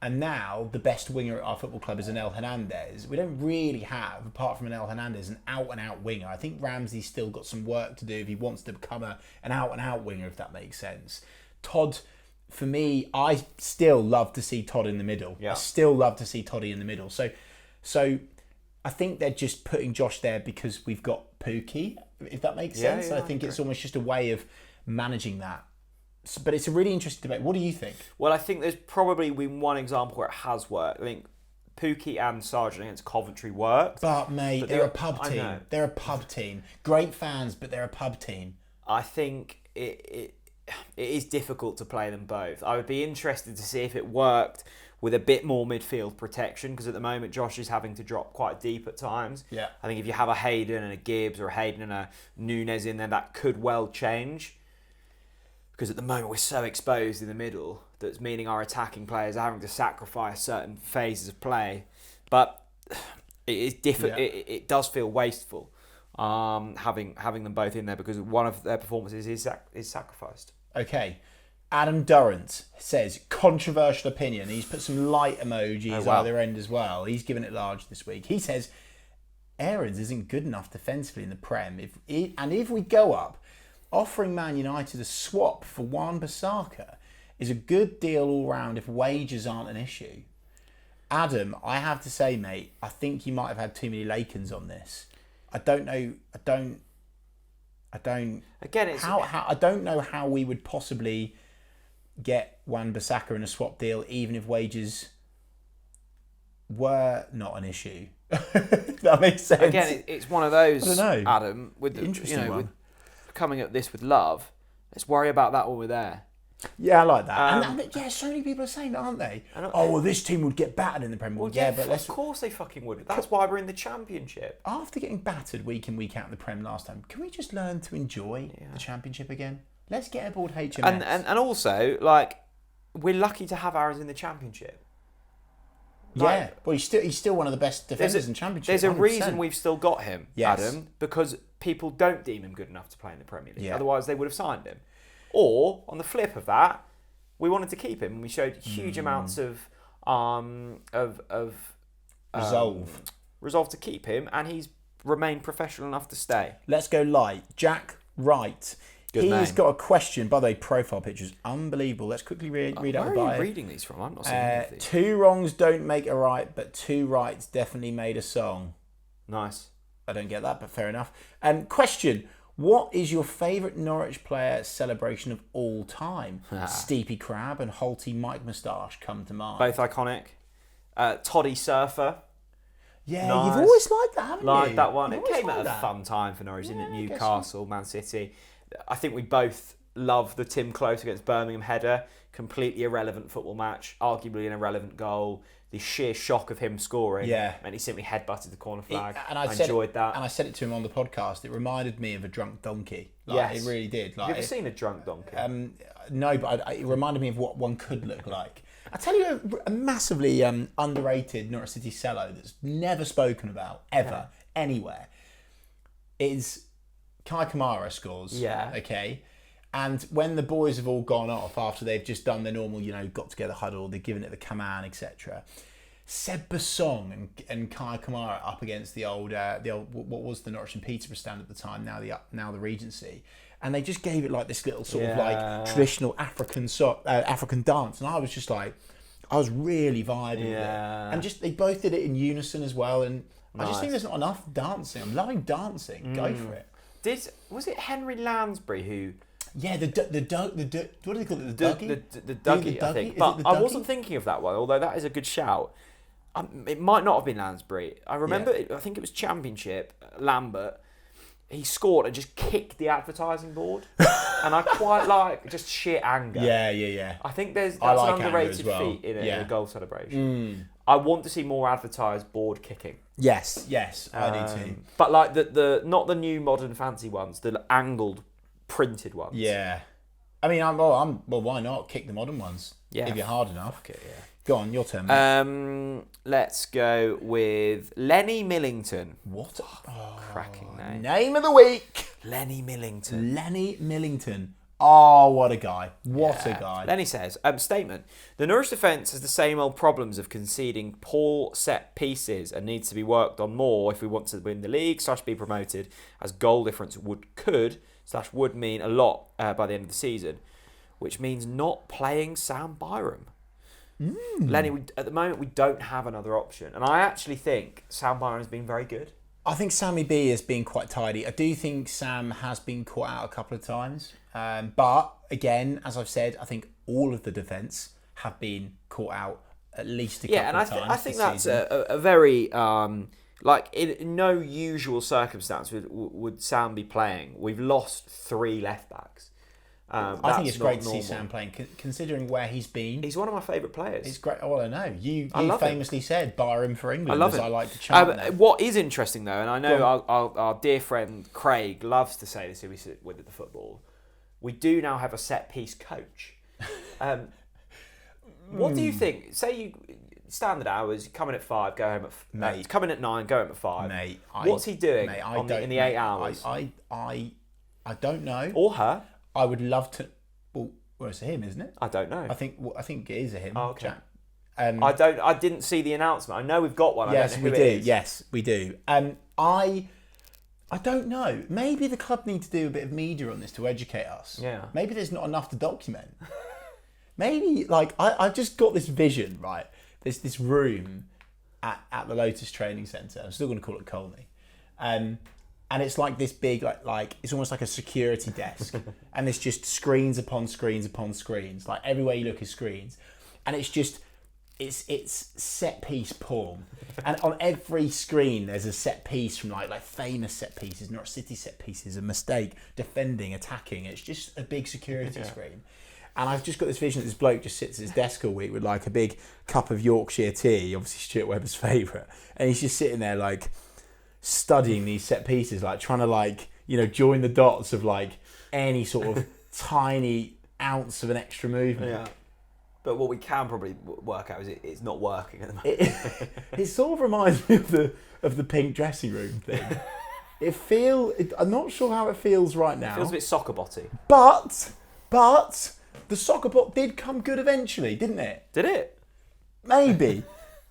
And now the best winger at our football club is Anel Hernandez. We don't really have, apart from Anel Hernandez, an out-and-out winger. I think Ramsey's still got some work to do if he wants to become an out-and-out winger, if that makes sense. Todd, for me, I still love to see Todd in the middle. Yeah. I still love to see Toddy in the middle. So I think they're just putting Josh there because we've got Pookie, if that makes sense. Yeah, I think it's almost just a way of managing that. But it's a really interesting debate. What do you think? Well, I think there's probably been one example where it has worked. I think Pookie and Sargent against Coventry worked. But, mate, they're a pub team. They're a pub team. Great fans, but they're a pub team. I think it is difficult to play them both. I would be interested to see if it worked with a bit more midfield protection, because at the moment Josh is having to drop quite deep at times. Yeah. I think if you have a Hayden and a Gibbs or a Hayden and a Nunes in there, that could well change. Because at the moment we're so exposed in the middle, that's meaning our attacking players are having to sacrifice certain phases of play. But it is different. Yeah. It does feel wasteful having them both in there, because one of their performances is sacrificed. Okay. Adam Durrant says, controversial opinion. He's put some light emojis either end as well. He's given it large this week. He says, Aarons isn't good enough defensively in the Prem. If we go up, offering Man United a swap for Wan-Bissaka is a good deal all round if wages aren't an issue. Adam, I have to say, mate, I think you might have had too many Lakens on this. I don't know. Again, I don't know how we would possibly get Wan-Bissaka in a swap deal, even if wages were not an issue. That makes sense. Again, it's one of those. I don't know. Adam, with the interesting one. With coming at this with love, let's worry about that when we're there. Yeah, I like that. And so many people are saying that, aren't they? This team would get battered in the Premier League. Well, but of course they fucking would. That's why we're in the Championship. After getting battered week in, week out in the Prem last time, can we just learn to enjoy the Championship again? Let's get aboard HMS. And also, like, we're lucky to have Aarons in the Championship. Well, he's still one of the best defenders in Championship. There's 100%. a reason we've still got him, Adam, because people don't deem him good enough to play in the Premier League. Otherwise, they would have signed him. Or, on the flip of that, we wanted to keep him, and we showed huge amounts of resolve to keep him, and he's remained professional enough to stay. Let's go light. Jack Wright. He's got a question. By the way, profile pictures, unbelievable. Let's quickly read out the bio. Where are you reading these from? I'm not seeing anything. 2 wrongs don't make a right, but 2 rights definitely made a song. Nice. I don't get that, but fair enough. Question. What is your favourite Norwich player celebration of all time? Steepy Crab and Holty Mike Moustache come to mind. Both iconic. Toddy Surfer. Yeah, nice. You've always liked that, haven't you? Liked that one. It came at a fun time for Norwich, didn't it? Newcastle, Man City. I think we both love the Tim Close against Birmingham header. Completely irrelevant football match. Arguably an irrelevant goal. The sheer shock of him scoring. Yeah. And he simply headbutted the corner flag. I enjoyed that. And I said it to him on the podcast. It reminded me of a drunk donkey. It really did. Have you ever seen a drunk donkey? No, but it reminded me of what one could look like. I'll tell you a massively underrated Norwich City cello that's never spoken about, ever, anywhere, is Kai Kamara scores. Yeah. Okay. And when the boys have all gone off after they've just done their normal, got together huddle, they've given it the command, etc. Seb Bassong and Kai Kamara up against the old what was the Norwich and Peterborough stand at the time, now the Regency, and they just gave it like this little sort of like traditional African dance, and I was just like, I was really vibing with it, and just they both did it in unison as well, and nice. I just think there's not enough dancing. I'm loving dancing. Go for it. Was it Henry Lansbury who? Yeah, what do they call it? The Dougie? The Dougie, I think. But I wasn't thinking of that one, although that is a good shout. It might not have been Lansbury. I remember, I think it was Championship, Lambert. He scored and just kicked the advertising board. And I quite like just sheer anger. Yeah. I think that's an underrated feat in a goal celebration. I want to see more advertised board kicking. Yes, I do too. But like the not the new modern fancy ones, the angled printed ones. Yeah. I mean, well, why not kick the modern ones? Yeah, if you're hard enough. Fuck it, yeah. Go on, your turn. Mate. Let's go with Lenny Millington. What? Cracking name. Name of the week. Lenny Millington. Lenny Millington. Oh, what a guy. What a guy. Lenny says, statement. The Norwich defence has the same old problems of conceding poor set pieces and needs to be worked on more if we want to win the league / be promoted, as goal difference would mean a lot by the end of the season, which means not playing Sam Byram. Lenny, at the moment, we don't have another option. And I actually think Sam Byram has been very good. I think Sammy B has been quite tidy. I do think Sam has been caught out a couple of times. But, again, as I've said, I think all of the defence have been caught out at least a couple of times. I think that's a very... in no usual circumstance would Sam be playing. We've lost 3 left-backs. I think it's great to see Sam playing, considering where he's been. He's one of my favourite players. It's great. Oh, I know. You famously said Byram for England, I like to chant. What is interesting, though, and I know our dear friend Craig loves to say this, who we sit with at the football, we do now have a set-piece coach. What do you think? Say you... Standard hours, come in at 5, go home at... come in at 9, go home at 5. Mate, what's he doing in the 8 hours? I don't know. Or her. I would love to... Well, it's a him, isn't it? I don't know. I think it is a him. Oh, okay. Jack. I didn't see the announcement. I know we've got one. Yes, we do. Yes, we do. I don't know. Maybe the club need to do a bit of media on this to educate us. Yeah. Maybe there's not enough to document. Maybe, I've just got this vision, right? There's this room at the Lotus Training Centre. I'm still going to call it Colney. And it's like this big, like it's almost like a security desk. And it's just screens upon screens upon screens. Like everywhere you look is screens. And it's just, it's set piece porn. And on every screen there's a set piece from like famous set pieces, Norwich City set pieces, a mistake, defending, attacking. It's just a big security screen. And I've just got this vision that this bloke just sits at his desk all week with like a big cup of Yorkshire tea, obviously Stuart Webber's favourite. And he's just sitting there like studying these set pieces, like trying to join the dots of like any sort of tiny ounce of an extra movement. Yeah. But what we can probably work out is it's not working at the moment. It sort of reminds me of the pink dressing room thing. I'm not sure how it feels right now. It feels a bit soccer botty. But the soccer bot did come good eventually, didn't it? Did it? Maybe.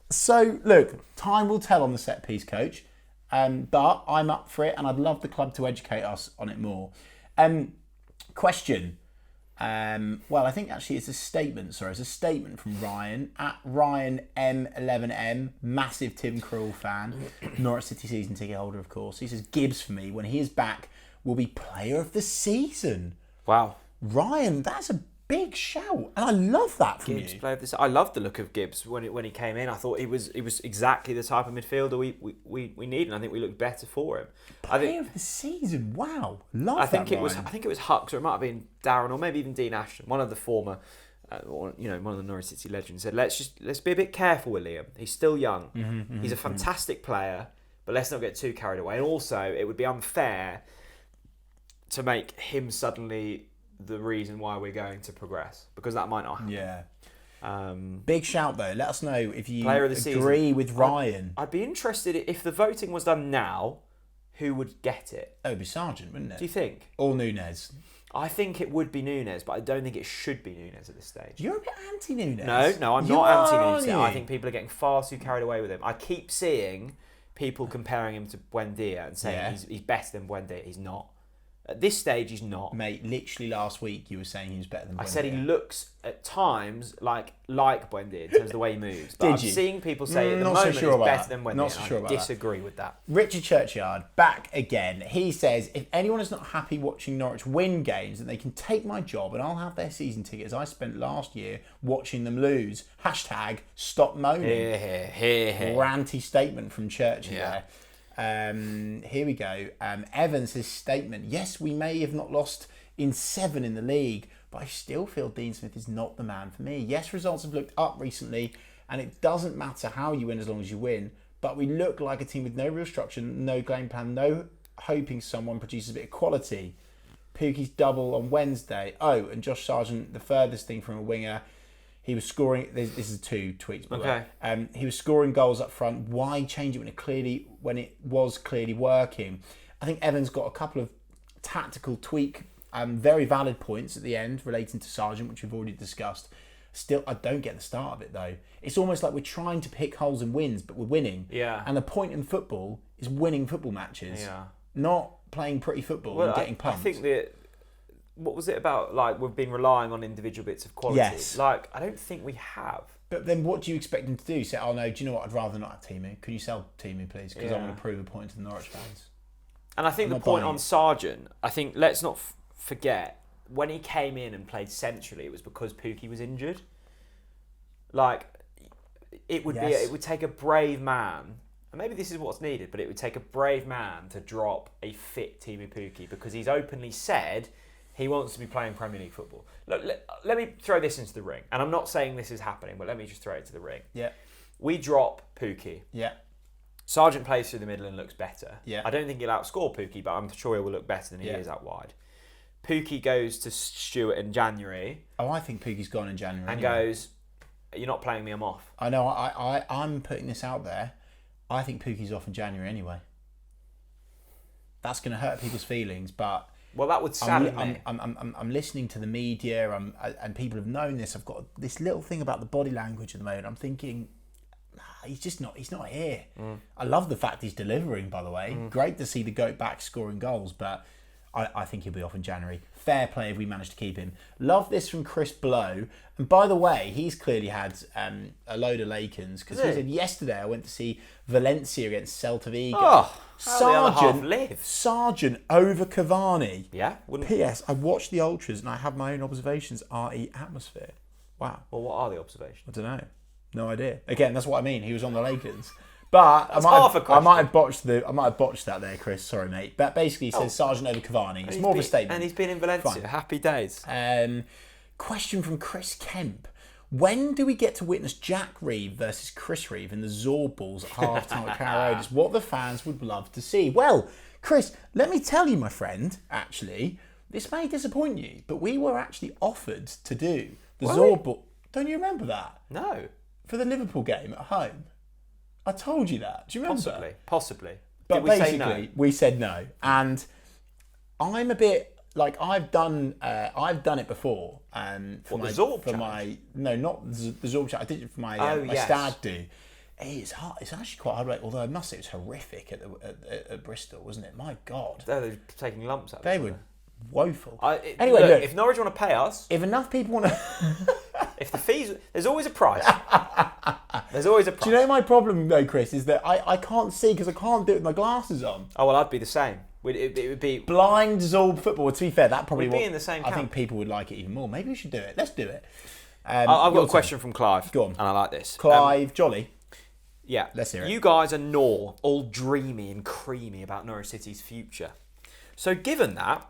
So look, time will tell on the set piece coach. But I'm up for it, and I'd love the club to educate us on it more. Question. Well, I think actually it's a statement. Sorry, it's a statement from Ryan at Ryan M11M, massive Tim Krul fan, Norwich City season ticket holder, of course. He says Gibbs for me when he is back will be player of the season. Wow, Ryan, that's a big shout, and I love that from Gibbs you. Played this. I love the look of Gibbs when he came in. I thought he was exactly the type of midfielder we need, and I think we looked better for him. Player of the season, wow, love that. I think it was Hucks, or it might have been Darren, or maybe even Dean Ashton, one of the former, one of the Norwich City legends, said let's be a bit careful with Liam. He's still young. He's a fantastic player, but let's not get too carried away. And also, it would be unfair to make him suddenly the reason why we're going to progress, because that might not happen. Yeah. Big shout though. Let us know if you agree with Ryan. I'd be interested if the voting was done now, who would get it? It would be Sargent, wouldn't it? Do you think? Or Nunez. I think it would be Nunez, but I don't think it should be Nunez at this stage. You're a bit anti-Nunez. No, I'm not anti-Nunez. I think people are getting far too carried away with him. I keep seeing people comparing him to Buendia and saying he's better than Buendia. He's not. At this stage, he's not. Mate, literally last week you were saying he was better than Buendia. I said he looks at times like Buendia in terms of the way he moves. But I'm seeing people say at the moment he's better than Buendia. Not so sure about I disagree with that. Richard Churchyard, back again. He says, if anyone is not happy watching Norwich win games, then they can take my job and I'll have their season tickets I spent last year watching them lose. # stop moaning. Ranty statement from Churchy there. Here we go. Evans, his statement. Yes, we may have not lost in 7 in the league, but I still feel Dean Smith is not the man for me. Yes, results have looked up recently, and it doesn't matter how you win as long as you win, but we look like a team with no real structure, no game plan, no hoping someone produces a bit of quality. Pukki's double on Wednesday. Oh, and Josh Sargent, the furthest thing from a winger. He was scoring. This is 2 tweets, by the way. He was scoring goals up front. Why change it when it was clearly working? I think Evan's got a couple of tactical tweak, very valid points at the end relating to Sargent, which we've already discussed. Still, I don't get the start of it though. It's almost like we're trying to pick holes and wins, but we're winning. Yeah. And the point in football is winning football matches, not playing pretty football and getting pumped. I think that. What was it about? Like, we've been relying on individual bits of quality. Yes. Like, I don't think we have. But then what do you expect them to do? Say, oh no, do you know what? I'd rather not have Timu. Can you sell Timu, please? Because I want to prove a point to the Norwich fans. And I think the point on Sargent, I think, let's not forget, when he came in and played centrally, it was because Pukki was injured. Like, it would it would take a brave man, and maybe this is what's needed, but it would take a brave man to drop a fit Timu Pukki, because he's openly said he wants to be playing Premier League football. Look, let me throw this into the ring. And I'm not saying this is happening, but let me just throw it to the ring. Yeah. We drop Pukki. Yeah. Sargent plays through the middle and looks better. Yeah. I don't think he'll outscore Pukki, but I'm sure he will look better than he is out wide. Pukki goes to Stewart in January. Oh, I think Pukki's gone in January. And goes, you're not playing me, I'm off. I know, I'm putting this out there. I think Pukki's off in January anyway. That's going to hurt people's feelings, but... Well, that would sadden me. I'm listening to the media, and people have known this. I've got this little thing about the body language at the moment. I'm thinking, he's not here. I love the fact he's delivering, by the way. Great to see the goat back scoring goals, but I think he'll be off in January. Fair play if we manage to keep him. Love this from Chris Blow. And by the way, he's clearly had a load of Lakens, because he said, yesterday I went to see Valencia against Celta Vigo. Oh, Sargent over Cavani. Yeah. P.S. I watched the Ultras and I have my own observations. RE atmosphere. Wow. Well, what are the observations? I don't know. No idea. Again, that's what I mean. He was on the Lakers. But I might have botched that there, Chris. Sorry, mate. But basically, he says Sargent over Cavani. It's more of a statement. And he's been in Valencia. Fine. Happy days. Question from Chris Kemp. When do we get to witness Jack Reeve versus Chris Reeve in the Zorb Balls at half-time at Canaries? What the fans would love to see. Well, Chris, let me tell you, my friend, actually, this may disappoint you, but we were actually offered to do the Zorb Ball. Don't you remember that? No. For the Liverpool game at home. I told you that. Do you remember? Possibly. But did we basically, say no? We said no. And I'm a bit... Like, I've done it before. The Zorb challenge? No, not the Zorb challenge. I did it for my stag do. It's hard. It's actually quite hard. Although I must say it was horrific at Bristol, wasn't it? My God. They were taking lumps out. They were woeful. Anyway, look, if Norwich want to pay us, if enough people want to, if the fees, there's always a price. There's always a price. Do you know my problem though, Chris? Is that I can't see because I can't do it with my glasses on. Oh well, I'd be the same. It would be blind Zorb football. Well, to be fair, that probably would be in the same camp. I think people would like it even more. Maybe we should do it. Let's do it. I've got a question from Clive. Go on. And I like this. Clive, jolly. Yeah. Let's hear it. You guys are all dreamy and creamy about Norwich City's future. So given that,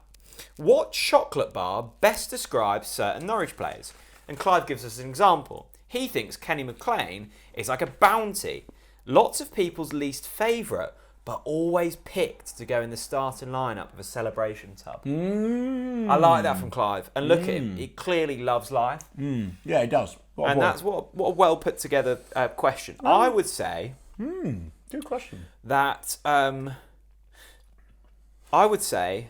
what chocolate bar best describes certain Norwich players? And Clive gives us an example. He thinks Kenny McLean is like a bounty. Lots of people's least favourite, but always picked to go in the starting lineup of a celebration tub. I like that from Clive. And look at him, he clearly loves life. Yeah, he does. That's what a well put together question. I would say... Good question. That... I would say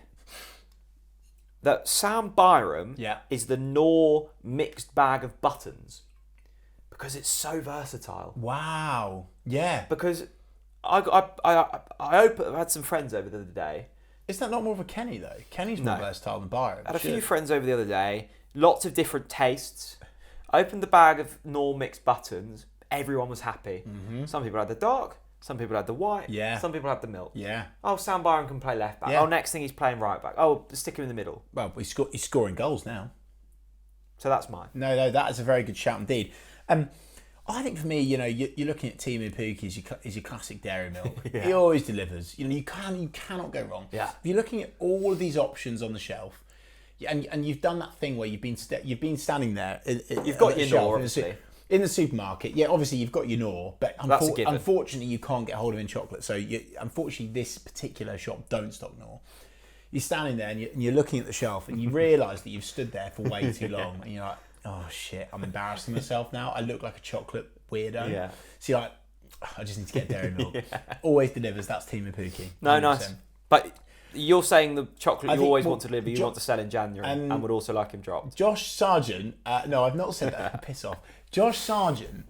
that Sam Byram is the Nor mixed bag of buttons. Because it's so versatile. Wow. Yeah. Because... I had some friends over the other day. Is that not more of a Kenny though? Kenny's more versatile than Byron. I had a few friends over the other day. Lots of different tastes. I opened the bag of Nor mixed buttons. Everyone was happy. Some people had the dark. Some people had the white. Yeah. Some people had the milk. Yeah. Oh, Sam Byron can play left back. Yeah. Oh, next thing he's playing right back. Oh, stick him in the middle. Well, he's scoring goals now. So that's mine. No, that is a very good shout indeed. I think for me, you're looking at Timu Pukki as your classic dairy milk. He always delivers. You cannot go wrong. Yeah. If you're looking at all of these options on the shelf, and you've done that thing where you've been standing there. You've got your Nor, obviously. In the supermarket, obviously you've got your Nor, but unfortunately you can't get hold of in chocolate. So unfortunately, this particular shop don't stock Nor. you're standing there and you're looking at the shelf and you realise that you've stood there for way too long and you're like, oh shit, I'm embarrassing myself now. I look like a chocolate weirdo. Yeah. So you're like, I just need to get dairy milk. Yeah. Always delivers. That's Team Ipuki. No, nice. But you're saying the chocolate you always want to deliver, you want to sell in January, and would also like him dropped. Josh Sargent, no, I've not said that. Piss off. Josh Sargent,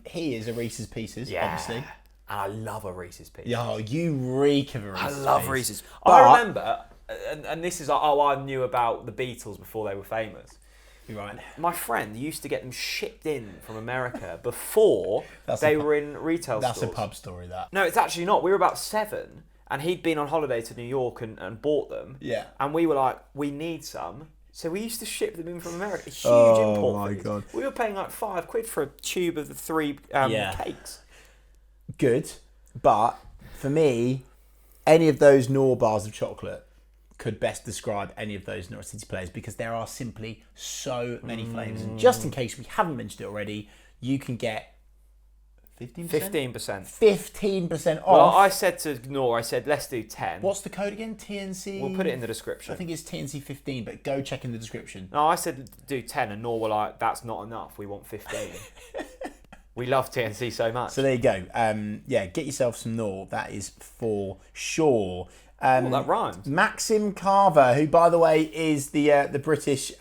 he is a Reese's Pieces, obviously. And I love a Reese's Pieces. Yo, you reek of a Reese's I love Piece. Reese's. But, I remember, and this is like, I knew about the Beatles before they were famous. You're right. My friend used to get them shipped in from America before they were in retail stores. That's a pub story, that. No, it's actually not. We were about 7, and he'd been on holiday to New York and bought them. Yeah. And we were like, we need some. So we used to ship them in from America. Huge import. Oh my God. We were paying like £5 for a tube of the 3 cakes. Good. But for me, any of those Knorr bars of chocolate could best describe any of those Norwich City players, because there are simply so many flavours. And just in case we haven't mentioned it already, you can get 15%? 15% off. Well, I said to Knorr, I said, let's do 10. What's the code again? TNC? We'll put it in the description. I think it's TNC 15, but go check in the description. No, I said do 10, and Knorr were like, that's not enough. We want 15. We love TNC so much. So there you go. Get yourself some Knorr. That is for sure. That rhymes. Maxim Carver, who, by the way, is the British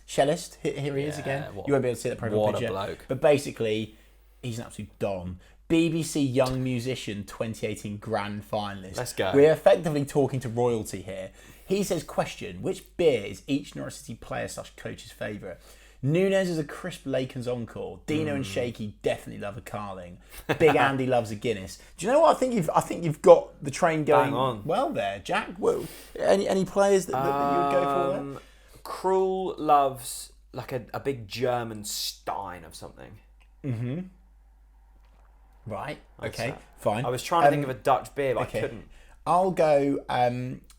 cellist. Here he is again. You won't be able to see the profile picture. What a bloke. But basically, he's an absolute don. BBC Young Musician 2018 Grand Finalist. Let's go. We're effectively talking to royalty here. He says, question, which beer is each Norwich City player / coach's favourite? Nunes is a crisp Laken's Encore. Dino and Shaky definitely love a Carling. Big Andy loves a Guinness. Do you know what? I think you've got the train going well there, Jack. Any players that you would go for there? Krul loves like a big German Stein of something. Mm-hmm. Right. Okay. Fine. I was trying to think of a Dutch beer, but I couldn't. I'll go.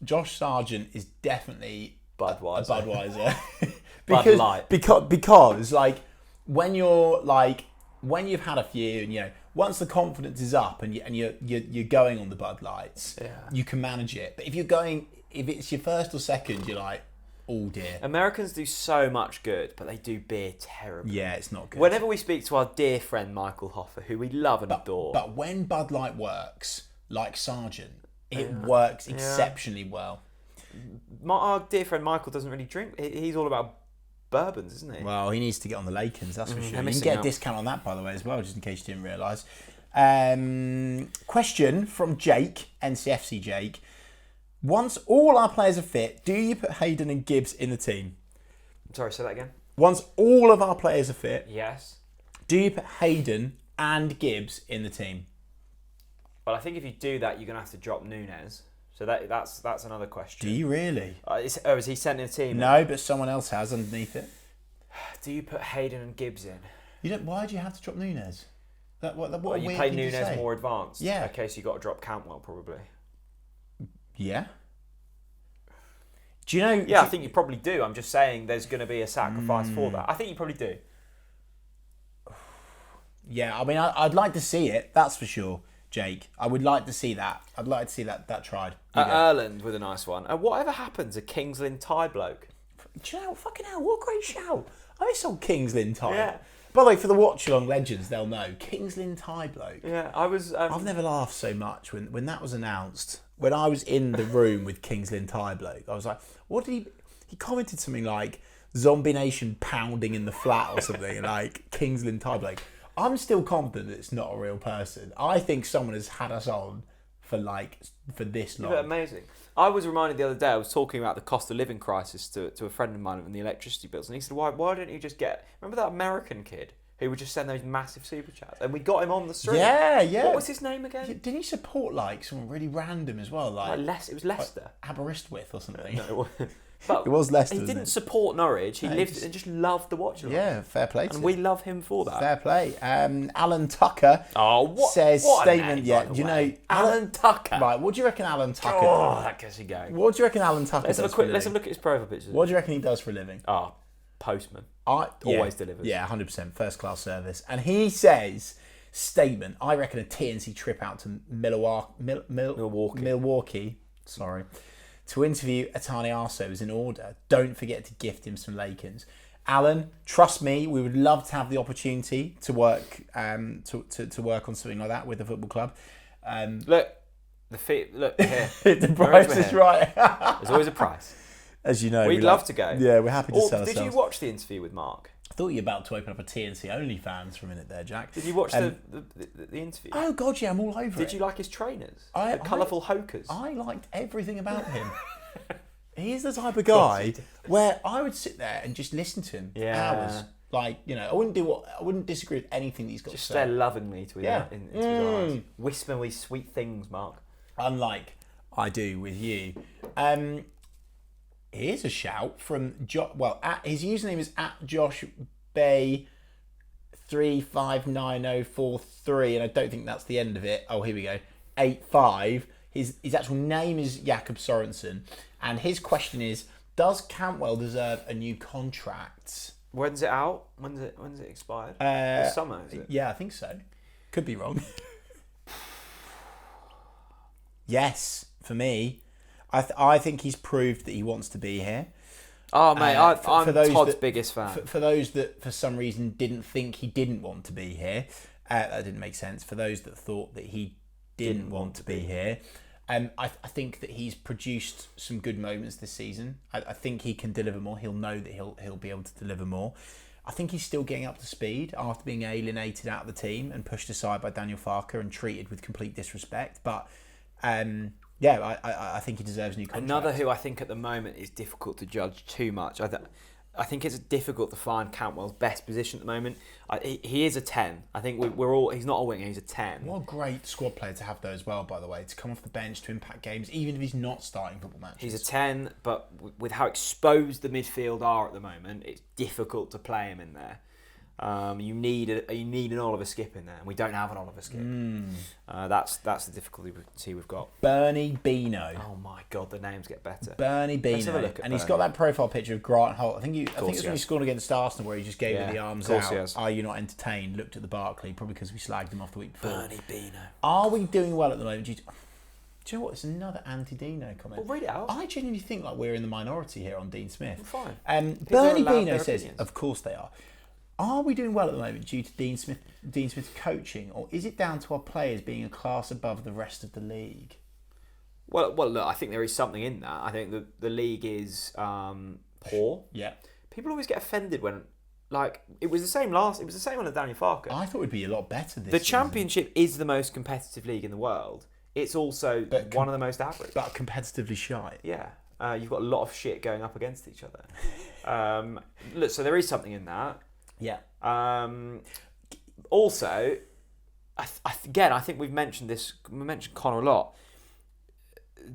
Josh Sargent is definitely Budweiser. A Budweiser. Bud Light. Because like when you've had a few and once the confidence is up and you're going on the Bud Lights, you can manage it. But if it's your first or second, you're like, oh dear. Americans do so much good, but they do beer terribly. Yeah, it's not good. Whenever we speak to our dear friend Michael Hoffer, who we love and adore, but when Bud Light works, like Sargent, it works exceptionally well. Our dear friend Michael doesn't really drink. He's all about bourbons, isn't he? Well, he needs to get on the Lakens, that's for sure. You can missing get out. a discount on that, by the way, as well, just in case you didn't realise. Question from Jake, NCFC Jake. Once all our players are fit, do you put Hayden and Gibbs in the team? Sorry, say that again. Once all of our players are fit, Yes. do you put Hayden and Gibbs in the team? But I think if you do that, you're going to have to drop Nunes. So that's another question. Do you really? Is he sent in a team? No, but someone else has underneath it. Do you put Hayden and Gibbs in? You don't. Why do you have to drop Nunes? What You play Nunes more advanced? Yeah. Okay, so you got to drop Cantwell probably. Yeah. Do you know? Yeah, I think you probably do. I'm just saying there's going to be a sacrifice for that. I think you probably do. Yeah, I mean, I'd like to see it. That's for sure, Jake. I would like to see that. I'd like to see that tried. Erland with a nice one. Whatever happened to Kings Lynn Thai bloke? Do you know? Fucking hell! What a great shout! I miss old Kings Lynn Thai. Yeah. By the way, for the watch along legends, they'll know Kings Lynn Thai bloke. Yeah, I was. I've never laughed so much when that was announced. When I was in the room with Kings Lynn Thai bloke, I was like, "What did he?" He commented something like "Zombie Nation pounding in the flat" or something, like Kings Lynn Thai bloke. I'm still confident that it's not a real person. I think someone has had us on for this long. Yeah, amazing. I was reminded the other day, I was talking about the cost of living crisis to a friend of mine and the electricity bills, and he said, why don't you just remember that American kid who would just send those massive super chats? And we got him on the stream. Yeah. What was his name again? Didn't he support someone really random as well? It was Leicester. Aberystwyth or something. No, but it was Leicester. He didn't support Norwich. He lived and just loved the watch along. Yeah, fair play. And we love him for that. Fair play. Alan Tucker says statement. Do you know Alan Tucker? Right. What do you reckon Alan Tucker? Oh, that gets you going. What do you reckon Alan Tucker does? Let's have a look at his profile pictures. What do you reckon he does for a living? Postman. Always delivers. Yeah, 100%. First class service. And he says, statement, I reckon a TNC trip out to Milwaukee. Sorry. to interview Atani Arso is in order. Don't forget to gift him some Lakens. Alan, trust me, we would love to have the opportunity to work to work on something like that with the football club. Look here. The price is right. There's always a price. As you know, we'd love to go. Yeah, we're happy to sell ourselves. Did you watch the interview with Mark? I thought you were about to open up a TNC OnlyFans for a minute there, Jack. Did you watch the interview? Oh God, yeah, I'm all over it. Did you like his trainers? The colourful hokers. I liked everything about him. He is the type of guy where I would sit there and just listen to him for hours. Like, you know, I wouldn't disagree with anything that he's got to say. Just stare lovingly to his eyes. Whisper me sweet things, Mark. Unlike I do with you. Here's a shout from his username is @JoshBay359043, and I don't think that's the end of it. Oh, here we go. 85. His actual name is Jakob Sorensen, and his question is: does Cantwell deserve a new contract? When's it out? When's it expired? This summer, is it? Yeah, I think so. Could be wrong. Yes, for me. I think he's proved that he wants to be here. Oh, mate, I'm Todd's biggest fan. For those that, for some reason, didn't think he didn't want to be here, that didn't make sense. For those that thought that he didn't want to be here, I think that he's produced some good moments this season. I think he can deliver more. He'll know that he'll be able to deliver more. I think he's still getting up to speed after being alienated out of the team and pushed aside by Daniel Farke and treated with complete disrespect. But I think he deserves a new contract. Another who I think at the moment is difficult to judge too much. I think it's difficult to find Cantwell's best position at the moment. He is a 10. I think he's not a winger, he's a 10. What a great squad player to have though as well, by the way, to come off the bench to impact games, even if he's not starting football matches. He's a 10, but with how exposed the midfield are at the moment, it's difficult to play him in there. You need an Oliver Skip in there, and we don't have an Oliver Skip. That's the difficulty we've got. Bernie Bino. Oh my God, the names get better. Bernie Bino. Let's have a look at and Bernie. He's got that profile picture of Grant Holt. I think it's when he scored against Arsenal where he just gave it the arms out. Are you not entertained? Looked at the Barclay, probably because we slagged him off the week before. Bernie Bino. Are we doing well at the moment? Do you know what? It's another anti-Dino comment. Well, read it out. I genuinely think like we're in the minority here on Dean Smith. Fine. Bernie Bino says, of course they are. Are we doing well at the moment due to Dean Smith's coaching, or is it down to our players being a class above the rest of the league? Well, look, I think there is something in that. I think the league is poor. Yeah. People always get offended when, like, it was the same under Daniel Farke. I thought it would be a lot better this The season. Championship is the most competitive league in the world. It's also one of the most average. But competitively shy. Yeah. You've got a lot of shit going up against each other. Look, so there is something in that. Yeah. Also, I think we've mentioned this. We mentioned Connor a lot.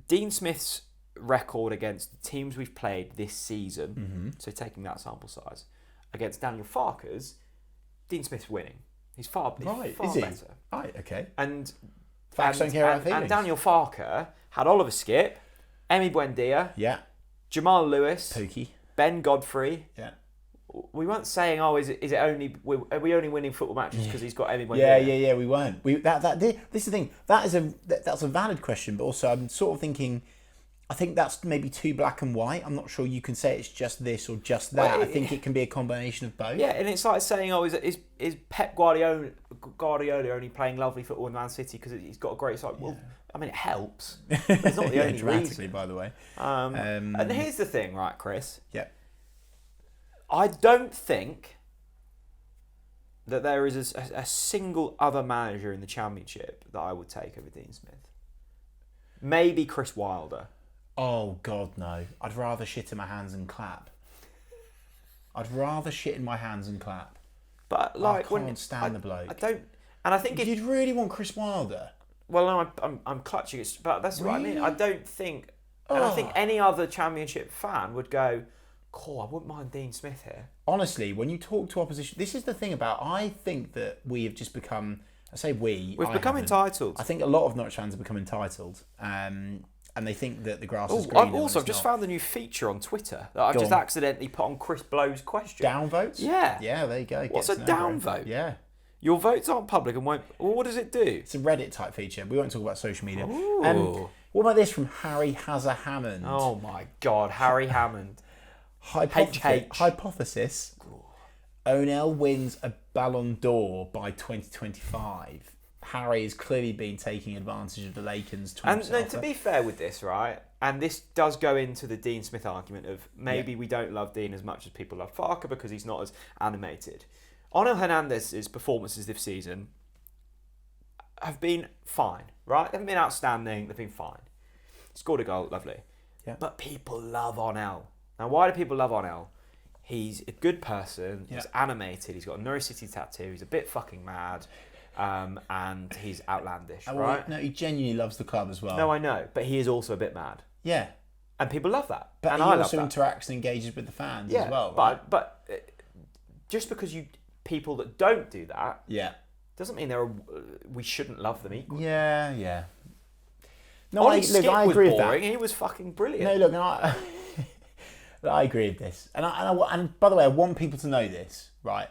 Dean Smith's record against the teams we've played this season, so taking that sample size, against Daniel Farke's, Dean Smith's winning. He's far better. Right, okay. And facts don't care about feelings. And Daniel Farke had Oliver Skip, Emi Buendia, Jamal Lewis, Pookie, Ben Godfrey. Yeah. We weren't saying, are we only winning football matches because he's got Emi Buendia? Yeah, we weren't. This is the thing. That's a valid question, but also I'm sort of thinking, I think that's maybe too black and white. I'm not sure you can say it's just this or just that. I think it can be a combination of both. Yeah, and it's like saying, is Pep Guardiola only playing lovely football in Man City because he's got a great side? Well, I mean, it helps. But it's not the only dramatically, reason. By the way. And here's the thing, right, Chris? Yeah. I don't think that there is a single other manager in the Championship that I would take over Dean Smith. Maybe Chris Wilder. Oh, God, no. I'd rather shit in my hands and clap. But, like, I can't stand the bloke. I don't... And I think You'd really want Chris Wilder? Well, no, I'm clutching it, but that's what I mean. I don't think... And I think any other Championship fan would go... Cool, I wouldn't mind Dean Smith here. Honestly, when you talk to opposition, this is the thing about. I think that we have just become. I say we've become entitled. I think a lot of Norwich fans have become entitled, and they think that the grass is greener. I've just found a new feature on Twitter that I've just accidentally put on Chris Blow's question. Downvotes? Yeah. Yeah, there you go. What's a downvote? Yeah. Your votes aren't public and won't. Well, what does it do? It's a Reddit type feature. We won't talk about social media. What about this from Harry Hazza Hammond? Oh my God, Harry Hammond. Hypothesis. Onel wins a Ballon d'Or by 2025. Harry has clearly been taking advantage of the Lakens. And no, to be fair with this, right? And this does go into the Dean Smith argument of maybe we don't love Dean as much as people love Farke because he's not as animated. Onel Hernandez's performances this season have been fine, right? They haven't been outstanding. They've been fine. He scored a goal, lovely. Yeah. But people love Onel. Now, why do people love Onel? He's a good person. He's animated. He's got a Norwich City tattoo. He's a bit fucking mad. And he's outlandish, right? No, he genuinely loves the club as well. No, I know. But he is also a bit mad. Yeah. And people love that. But and he I also love that. interacts and engages with the fans as well, right? But just because people that don't do that doesn't mean we shouldn't love them equally. Yeah. No, I agree with boring, that. He was fucking brilliant. No, look, I agree with this. And by the way, I want people to know this, right?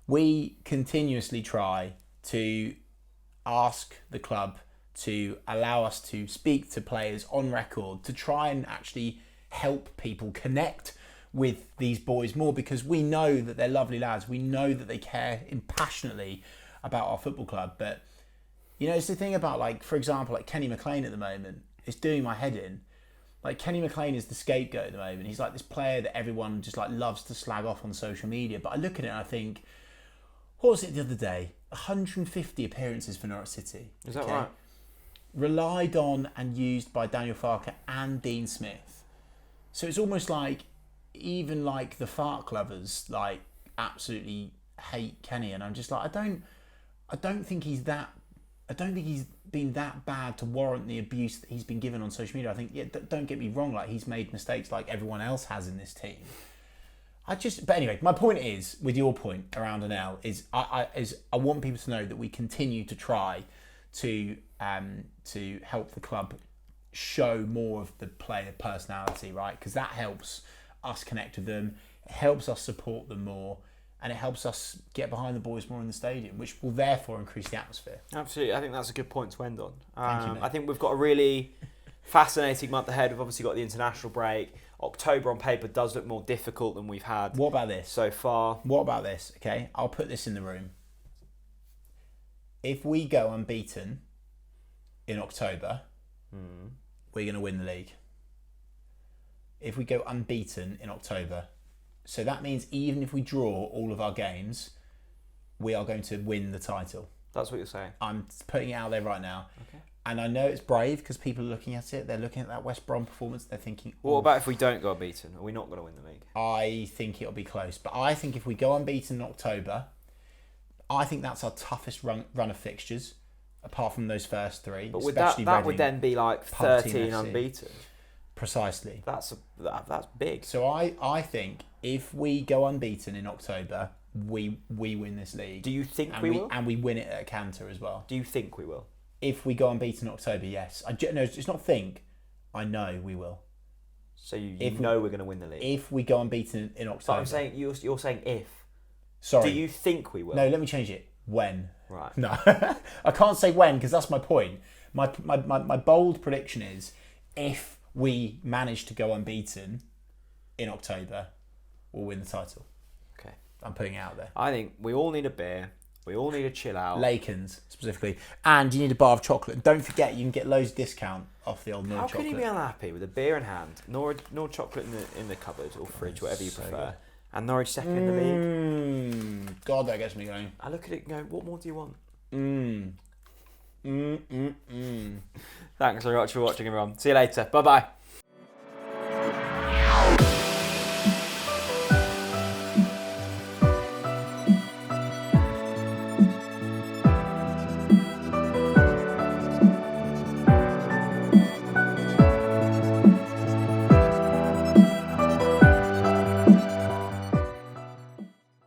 We continuously try to ask the club to allow us to speak to players on record, to try and actually help people connect with these boys more, because we know that they're lovely lads. We know that they care passionately about our football club. But, you know, it's the thing about, like, for example, like Kenny McLean at the moment, it's doing my head in. Like, Kenny McLean is the scapegoat at the moment. He's like this player that everyone just like loves to slag off on social media. But I look at it and I think, what was it the other day? 150 appearances for Norwich City. Is that right? Relied on and used by Daniel Farke and Dean Smith. So it's almost like even like the Farke lovers like absolutely hate Kenny, and I'm just like I don't think he's been that bad to warrant the abuse that he's been given on social media. I think don't get me wrong, like he's made mistakes like everyone else has in this team. But anyway, my point is, with your point around Onel, is I want people to know that we continue to try to help the club show more of the player personality, right? Because that helps us connect with them, it helps us support them more, and it helps us get behind the boys more in the stadium, which will therefore increase the atmosphere. Absolutely, I think that's a good point to end on. Thank you, mate. I think we've got a really fascinating month ahead. We've obviously got the international break. October on paper does look more difficult than we've had. What about this? So far. What about this? Okay, I'll put this in the room. If we go unbeaten in October, we're going to win the league. If we go unbeaten in October, so that means even if we draw all of our games, we are going to win the title. That's what you're saying. I'm putting it out there right now. Okay. And I know it's brave because people are looking at it. They're looking at that West Brom performance. They're thinking, what about if we don't go unbeaten? Are we not going to win the league? I think it'll be close. But I think if we go unbeaten in October, I think that's our toughest run of fixtures, apart from those first three. But would that would then be like 13 unbeaten? Precisely. That's big. So I think if we go unbeaten in October, we win this league. Do you think we will? And we win it at a canter as well. Do you think we will? If we go unbeaten in October, yes. No, it's not think. I know we will. So you know we're going to win the league? If we go unbeaten in October. But I'm saying, you're saying if. Sorry. Do you think we will? No, let me change it. When. Right. No. I can't say when because that's my point. My bold prediction is if we manage to go unbeaten in October, we'll win the title. Okay. I'm putting it out there. I think we all need a beer. We all need to chill out. Lakens, specifically. And you need a bar of chocolate. And don't forget, you can get loads of discount off the old Norwich chocolate. How can you be unhappy with a beer in hand, Norwich chocolate in the cupboard or fridge, whatever you prefer, good. and Norwich second in the league? God, that gets me going. I look at it and go, what more do you want? Thanks very much for watching, everyone. See you later. Bye-bye.